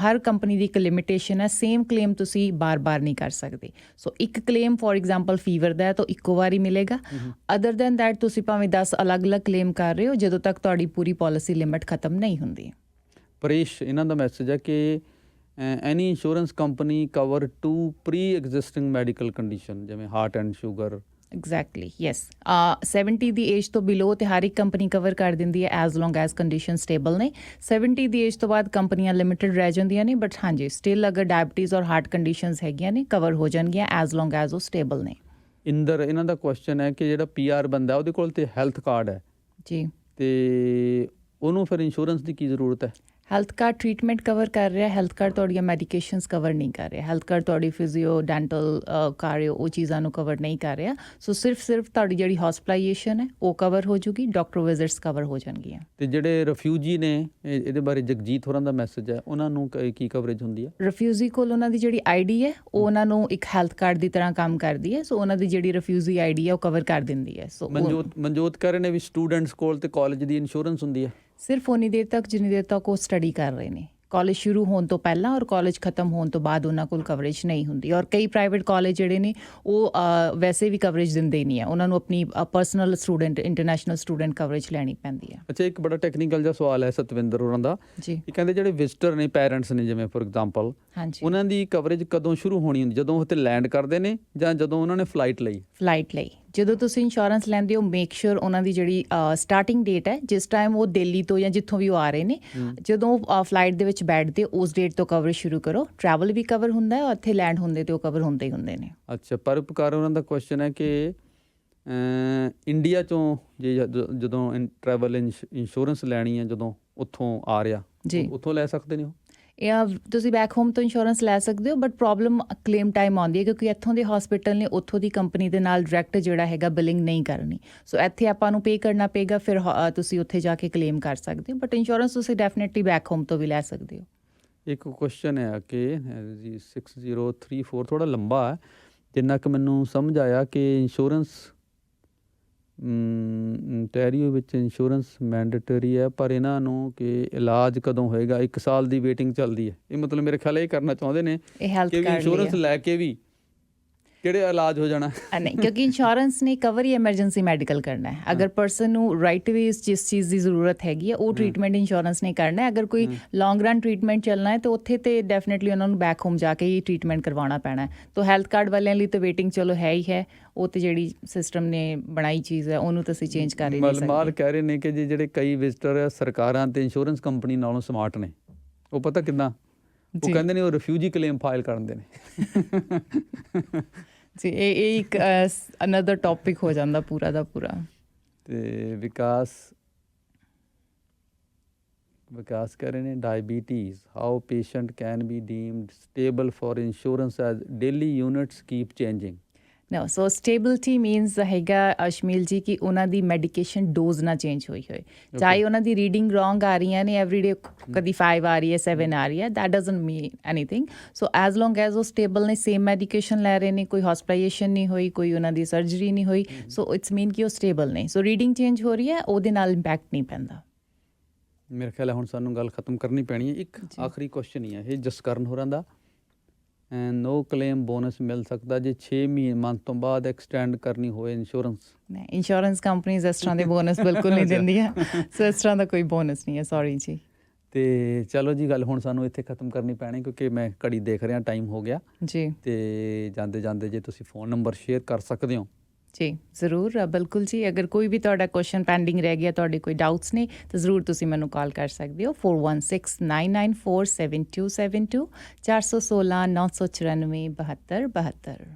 ਹਰ ਕੰਪਨੀ ਦੀ ਇੱਕ ਲਿਮਿਟੇਸ਼ਨ ਹੈ। ਸੇਮ ਕਲੇਮ ਤੁਸੀਂ ਬਾਰ-ਬਾਰ ਨਹੀਂ ਕਰ ਸਕਦੇ। ਸੋ ਇੱਕ ਕਲੇਮ ਫੋਰ ਐਗਜ਼ਾਮਪਲ ਫੀਵਰ ਦਾ ਹੈ ਤਾਂ ਇੱਕੋ ਵਾਰੀ ਮਿਲੇਗਾ। ਅਦਰ ਦੈਨ ਦੈਟ ਤੁਸੀਂ ਭਾਵੇਂ 10 ਅਲੱਗ-ਅਲੱਗ ਕਲੇਮ ਕਰ ਰਹੇ ਹੋ ਜਦੋਂ ਤੱਕ ਤੁਹਾਡੀ ਪੂਰੀ ਪਾਲਿਸੀ ਲਿਮਿਟ ਖਤਮ ਨਹੀਂ ਹੁੰਦੀ। ਪਰੇਸ਼ ਇਹਨਾਂ ਦਾ ਮੈਸੇਜ ਹੈ ਕਿ any insurance company cover to pre existing medical condition, ਜਿਵੇਂ heart and sugar. Exactly, yes. 70 ਦੀ ਏਜ ਤੋਂ ਬਿਲੋ ਤੇ ਹਰ ਇੱਕ ਕੰਪਨੀ ਕਵਰ ਕਰ ਦਿੰਦੀ ਹੈ ਐਜ਼ ਲੌਂਗ ਐਜ਼ ਕੰਡੀਸ਼ਨ ਸਟੇਬਲ ਨੇ। 70 ਦੀ ਏਜ ਤੋਂ ਬਾਅਦ ਕੰਪਨੀਆਂ ਲਿਮਿਟਡ ਰਹਿ ਜਾਂਦੀਆਂ ਨੇ, ਬਟ ਹਾਂਜੀ ਸਟਿਲ ਅਗਰ ਡਾਇਬਟੀਜ਼ ਔਰ ਹਾਰਟ ਕੰਡੀਸ਼ਨਸ ਹੈਗੀਆਂ ਨੇ ਕਵਰ ਹੋ ਜਾਣਗੀਆਂ ਐਜ਼ ਲੌਂਗ ਐਜ਼ ਉਹ ਸਟੇਬਲ ਨੇ। ਇੰਦਰ ਇਹਨਾਂ ਦਾ ਕੁਐਸਚਨ ਹੈ ਕਿ ਜਿਹੜਾ PR ਬੰਦਾ ਉਹਦੇ ਕੋਲ ਤੇ ਹੈਲਥ ਕਾਰਡ ਹੈ ਜੀ, ਤੇ ਉਹਨੂੰ ਫਿਰ ਇੰਸ਼ੋਰੈਂਸ ਦੀ ਕੀ ਜ਼ਰੂਰਤ ਹੈ? ਹੈਲਥ ਕਾਰਡ ਟ੍ਰੀਟਮੈਂਟ ਕਵਰ ਕਰ ਰਿਹਾ, ਹੈਲਥ ਕਾਰਡ ਤੁਹਾਡੀਆਂ ਮੈਡੀਕੇਸ਼ਨਸ ਕਵਰ ਨਹੀਂ ਕਰ ਰਿਹਾ। ਹੈਲਥ ਕਾਰਡ ਤੁਹਾਡੀ ਫਿਜ਼ੀਓ ਡੈਂਟਲ ਕਾਰਿਓ ਉਹ ਚੀਜ਼ਾਂ ਨੂੰ ਕਵਰ ਨਹੀਂ ਕਰ ਰਿਹਾ। ਸੋ ਸਿਰਫ ਤੁਹਾਡੀ ਜਿਹੜੀ ਹਸਪੀਟਲਾਈਜੇਸ਼ਨ ਹੈ ਉਹ ਕਵਰ ਹੋ ਜੂਗੀ, ਡਾਕਟਰ ਵਿਜ਼ਿਟਸ ਕਵਰ ਹੋ ਜਾਣਗੀਆਂ। ਤੇ ਜਿਹੜੇ ਰਿਫਿਊਜੀ ਨੇ, ਇਹਦੇ ਬਾਰੇ ਜਗਜੀਤ ਹੋਰਾਂ ਦਾ ਮੈਸੇਜ ਹੈ, ਉਹਨਾਂ ਨੂੰ ਕੀ ਕਵਰੇਜ ਹੁੰਦੀ ਹੈ? ਰਿਫਿਊਜੀ ਕੋਲ ਉਹਨਾਂ ਦੀ ਜਿਹੜੀ ID ਹੈ ਉਹ ਉਹਨਾਂ ਨੂੰ ਇੱਕ ਹੈਲਥ ਕਾਰਡ ਦੀ ਤਰ੍ਹਾਂ ਕੰਮ ਕਰਦੀ ਹੈ। ਸੋ ਉਹਨਾਂ ਦੀ ਜਿਹੜੀ ਰਿਫਿਊਜੀ ID ਹੈ ਉਹ ਕਵਰ ਕਰ ਦਿੰਦੀ ਹੈ। ਸੋ ਮਨਜੋਤ ਕਹਿ ਰਹੇ ਨੇ ਵੀ ਸਟੂਡੈਂਟਸ ਕੋਲ ਤੇ ਕਾਲਜ ਦੀ ਇੰਸ਼ੋਰੈਂਸ ਹੁੰਦੀ ਹੈ ਸਿਰਫ ਉਨੀ ਦੇਰ ਤੱਕ ਜਿੰਨੀ ਦੇਰ ਤੱਕ ਉਹ ਸਟੱਡੀ ਕਰ ਰਹੇ ਨੇ। ਕਾਲਜ ਸ਼ੁਰੂ ਹੋਣ ਤੋਂ ਪਹਿਲਾਂ ਔਰ ਕਾਲਜ ਖਤਮ ਹੋਣ ਤੋਂ ਬਾਅਦ ਉਹਨਾਂ ਕੋਲ ਕਵਰੇਜ ਨਹੀਂ ਹੁੰਦੀ। ਔਰ ਕਈ ਪ੍ਰਾਈਵੇਟ ਕਾਲਜ ਜਿਹੜੇ ਨੇ ਉਹ ਵੈਸੇ ਵੀ ਕਵਰੇਜ ਦਿੰਦੇ ਹੀ ਨਹੀਂ ਹੈ, ਉਹਨਾਂ ਨੂੰ ਆਪਣੀ personal student international student coverage ਲੈਣੀ ਪੈਂਦੀ ਹੈ। ਅੱਛਾ, ਇੱਕ ਬੜਾ ਟੈਕਨੀਕਲ ਜਿਹਾ ਸਵਾਲ ਹੈ ਸਤਵਿੰਦਰ ਹੋਰਾਂ ਦਾ ਜੀ। ਇਹ ਕਹਿੰਦੇ ਜਿਹੜੇ ਵਿਜ਼ਟਰ ਨੇ, ਪੈਰੈਂਟਸ ਨੇ ਜਿਵੇਂ ਫੋਰ ਐਗਜ਼ਾਮਪਲ, ਉਹਨਾਂ ਦੀ ਕਵਰੇਜ ਕਦੋਂ ਸ਼ੁਰੂ ਹੋਣੀ ਹੁੰਦੀ? ਜਦੋਂ ਉਹ ਤੇ ਲੈਂਡ ਕਰਦੇ ਨੇ ਜਾਂ ਜਦੋਂ ਉਹਨਾਂ ਨੇ ਫਲਾਈਟ ਲਈ? ਜਦੋਂ ਤੁਸੀਂ ਇੰਸ਼ੋਰੈਂਸ ਲੈਂਦੇ ਹੋ ਮੇਕ ਸ਼ੋਰ ਉਹਨਾਂ ਦੀ ਜਿਹੜੀ ਸਟਾਰਟਿੰਗ ਡੇਟ ਹੈ, ਜਿਸ ਟਾਈਮ ਉਹ ਦਿੱਲੀ ਤੋਂ ਜਾਂ ਜਿੱਥੋਂ ਵੀ ਉਹ ਆ ਰਹੇ ਨੇ, ਜਦੋਂ ਫਲਾਈਟ ਦੇ ਵਿੱਚ ਬੈਠਦੇ ਉਸ ਡੇਟ ਤੋਂ ਕਵਰੇਜ ਸ਼ੁਰੂ ਕਰੋ। ਟਰੈਵਲ ਵੀ ਕਵਰ ਹੁੰਦਾ ਹੈ ਔਰ ਇੱਥੇ ਲੈਂਡ ਹੁੰਦੇ ਤੇ ਉਹ ਕਵਰ ਹੁੰਦੇ ਹੀ ਹੁੰਦੇ ਨੇ। ਅੱਛਾ, ਪਰਉਪਕਾਰ ਉਹਨਾਂ ਦਾ ਕੁਐਸਚਨ ਹੈ ਕਿ ਇੰਡੀਆ ਚੋਂ ਜਦੋਂ ਟਰੈਵਲ ਇੰਸ਼ੋਰੈਂਸ ਲੈਣੀ ਹੈ, ਜਦੋਂ ਉੱਥੋਂ ਆ ਰਿਹਾ ਉੱਥੋਂ ਲੈ ਸਕਦੇ ਨੇ ਉਹ? ਜਾਂ ਤੁਸੀਂ ਬੈਕ ਹੋਮ ਤੋਂ ਇੰਸ਼ੋਰੈਂਸ ਲੈ ਸਕਦੇ ਹੋ, ਬਟ ਪ੍ਰੋਬਲਮ ਕਲੇਮ ਟਾਈਮ ਆਉਂਦੀ ਹੈ ਕਿਉਂਕਿ ਇੱਥੋਂ ਦੇ ਹਸਪੀਟਲ ਨੇ ਉੱਥੋਂ ਦੀ ਕੰਪਨੀ ਦੇ ਨਾਲ ਡਾਇਰੈਕਟ ਜਿਹੜਾ ਹੈਗਾ ਬਿਲਿੰਗ ਨਹੀਂ ਕਰਨੀ। ਸੋ ਇੱਥੇ ਆਪਾਂ ਨੂੰ ਪੇ ਕਰਨਾ ਪਏਗਾ, ਫਿਰ ਤੁਸੀਂ ਉੱਥੇ ਜਾ ਕੇ ਕਲੇਮ ਕਰ ਸਕਦੇ ਹੋ, ਬਟ ਇੰਸ਼ੋਰੈਂਸ ਤੁਸੀਂ ਡੈਫੀਨੇਟਲੀ ਬੈਕ ਹੋਮ ਤੋਂ ਵੀ ਲੈ ਸਕਦੇ ਹੋ। ਇੱਕ ਕੁਐਸਚਨ ਹੈ ਕਿ 6034 ਥੋੜਾ ਲੰਬਾ ਹੈ, ਜਿੰਨਾ ਕਿ ਮੈਨੂੰ ਸਮਝ ਆਇਆ ਕਿ ਇੰਸ਼ੋਰੈਂਸ ਟੈਰੀਓ ਵਿੱਚ ਇੰਸ਼ੋਰੈਂਸ ਮੈਂਡੇਟਰੀ ਹੈ, ਪਰ ਇਹਨਾਂ ਨੂੰ ਕਿ ਇਲਾਜ ਕਦੋਂ ਹੋਏਗਾ? 1 ਸਾਲ ਦੀ ਵੇਟਿੰਗ ਚੱਲਦੀ ਹੈ। ਇਹ ਮਤਲਬ ਮੇਰੇ ਖਿਆਲ ਇਹ ਕਰਨਾ ਚਾਹੁੰਦੇ ਨੇ ਕਿ ਇੰਸ਼ੋਰੈਂਸ ਲੈ ਕੇ ਵੀ ਕਿਹੜੇ ਇਲਾਜ ਹੋ ਜਾਣਾ? ਨਹੀਂ, ਕਿਉਂਕਿ ਇੰਸ਼ੋਰੈਂਸ ਨੇ ਕਵਰ ਹੀ ਐਮਰਜੈਂਸੀ ਮੈਡੀਕਲ ਕਰਨਾ ਹੈ। ਅਗਰ ਪਰਸਨ ਨੂੰ ਰਾਈਟ ਵੇਜ਼ ਜਿਸ ਚੀਜ਼ ਦੀ ਜ਼ਰੂਰਤ ਹੈਗੀ ਹੈ ਉਹ ਟ੍ਰੀਟਮੈਂਟ ਇੰਸ਼ੋਰੈਂਸ ਨੇ ਕਰਨਾ ਹੈ। ਅਗਰ ਕੋਈ ਲੌਂਗ ਰਨ ਟ੍ਰੀਟਮੈਂਟ ਚੱਲਣਾ ਹੈ ਤਾਂ ਉੱਥੇ ਤੇ ਡੈਫੀਨੇਟਲੀ ਉਹਨਾਂ ਨੂੰ ਬੈਕ ਹੋਮ ਜਾ ਕੇ ਹੀ ਟ੍ਰੀਟਮੈਂਟ ਕਰਵਾਉਣਾ ਪੈਣਾ ਹੈ। ਤਾਂ ਹੈਲਥ ਕਾਰਡ ਵਾਲਿਆਂ ਲਈ ਤਾਂ ਵੇਟਿੰਗ ਚਲੋ ਹੈ ਹੀ ਹੈ, ਉਹ ਤੇ ਜਿਹੜੀ ਸਿਸਟਮ ਨੇ ਬਣਾਈ ਚੀਜ਼ ਹੈ ਉਹਨੂੰ ਤਾਂ ਅਸੀਂ ਚੇਂਜ ਕਰ ਹੀ ਨਹੀਂ ਸਕਦੇ। ਮਾਲ ਕਹਿ ਰਹੇ ਨੇ ਕਿ ਜਿਹੜੇ ਕਈ ਵਿਜ਼ਟਰ ਸਰਕਾਰਾਂ ਤੇ ਇੰਸ਼ੋਰੈਂਸ ਕੰਪਨੀ ਨਾਲੋਂ ਸਮਾਰਟ ਨੇ। ਉਹ ਪਤਾ ਕਿੱਦਾਂ? ਉਹ ਕਹਿੰਦੇ ਨੇ ਉਹ ਰਿਫਿਊਜੀ ਕਲੇਮ ਫਾਈਲ ਕਰਦੇ ਨੇ। ਜੀ ਇਹ ਇੱਕ ਅਨਦਰ ਟੌਪਿਕ ਹੋ ਜਾਂਦਾ ਪੂਰਾ ਦਾ ਪੂਰਾ। ਤੇ ਵਿਕਾਸ ਕਹਿ ਰਹੇ ਨੇ diabetes how patient can be deemed stable for insurance as daily units keep changing. No so stability means ਹੈਗਾ ਅਸ਼ਮੀਲ ਜੀ ਕਿ ਉਹਨਾਂ ਦੀ ਮੈਡੀਕੇਸ਼ਨ ਡੋਜ਼ ਨਾ ਚੇਂਜ ਹੋਈ ਹੋਏ, ਚਾਹੇ ਉਹਨਾਂ ਦੀ ਰੀਡਿੰਗ ਰੋਂਗ ਆ ਰਹੀਆਂ ਨੇ ਐਵਰੀਡੇ, ਕਦੀ 5 ਆ ਰਹੀ ਹੈ 7 ਆ ਰਹੀ ਹੈ, that doesn't mean anything. So as long as ਉਹ ਸਟੇਬਲ ਨੇ, ਸੇਮ ਮੈਡੀਕੇਸ਼ਨ ਲੈ ਰਹੇ ਨੇ, ਕੋਈ ਹੌਸਪੀਟਲਾਈਜੇਸ਼ਨ ਨਹੀਂ ਹੋਈ, ਕੋਈ ਉਹਨਾਂ ਦੀ ਸਰਜਰੀ ਨਹੀਂ ਹੋਈ, ਸੋ ਇਟਸ ਮੀਨ ਕਿ ਉਹ ਸਟੇਬਲ ਨੇ। ਸੋ ਰੀਡਿੰਗ ਚੇਂਜ ਹੋ ਰਹੀ ਹੈ, ਉਹਦੇ ਨਾਲ ਇੰਪੈਕਟ ਨਹੀਂ ਪੈਂਦਾ। ਮੇਰੇ ਖਿਆਲ ਹੈ ਹੁਣ ਸਾਨੂੰ ਗੱਲ ਖਤਮ ਕਰਨੀ ਪੈਣੀ ਹੈ। ਇੱਕ ਆਖਰੀ ਕੁਐਸਚਨ ਹੀ ਹੈ ਇਹ ਜਸਕਰਨ ਹੋਰਾਂ ਦਾ, ਨੋ ਕਲੇਮ ਬੋਨਸ ਮਿਲ ਸਕਦਾ ਜੇ 6 ਮੰਥ ਤੋਂ ਬਾਅਦ ਐਕਸਟੈਂਡ ਕਰਨੀ ਹੋਏ ਇੰਸ਼ੋਰੈਂਸ? ਨਹੀਂ, ਇੰਸ਼ੋਰੈਂਸ ਕੰਪਨੀਜ਼ ਇਸ ਤਰ੍ਹਾਂ ਦੇ ਬੋਨਸ ਬਿਲਕੁਲ ਨਹੀਂ ਦਿੰਦੀਆਂ, ਸੋ ਇਸ ਤਰ੍ਹਾਂ ਦਾ ਕੋਈ ਬੋਨਸ ਨਹੀਂ ਹੈ, ਸੌਰੀ ਜੀ। ਤੇ ਚਲੋ ਜੀ ਗੱਲ ਹੁਣ ਸਾਨੂੰ ਇੱਥੇ ਖਤਮ ਕਰਨੀ ਪੈਣੀ ਕਿਉਂਕਿ ਮੈਂ ਘੜੀ ਦੇਖ ਰਿਹਾ, ਟਾਈਮ ਹੋ ਗਿਆ ਜੀ। ਤੇ ਜਾਂਦੇ ਜਾਂਦੇ ਜੇ ਤੁਸੀਂ ਫ਼ੋਨ ਨੰਬਰ ਸ਼ੇਅਰ ਕਰ ਸਕਦੇ ਹੋ। ਜੀ ਜ਼ਰੂਰ, ਬਿਲਕੁਲ ਜੀ। ਅਗਰ ਕੋਈ ਵੀ ਤੁਹਾਡਾ ਕੁਐਸਚਨ ਪੈਂਡਿੰਗ ਰਹਿ ਗਿਆ, ਤੁਹਾਡੇ ਕੋਈ ਡਾਊਟਸ ਨੇ, ਤਾਂ ਜ਼ਰੂਰ ਤੁਸੀਂ ਮੈਨੂੰ ਕਾਲ ਕਰ ਸਕਦੇ ਹੋ 4169947272 416 994 72 72।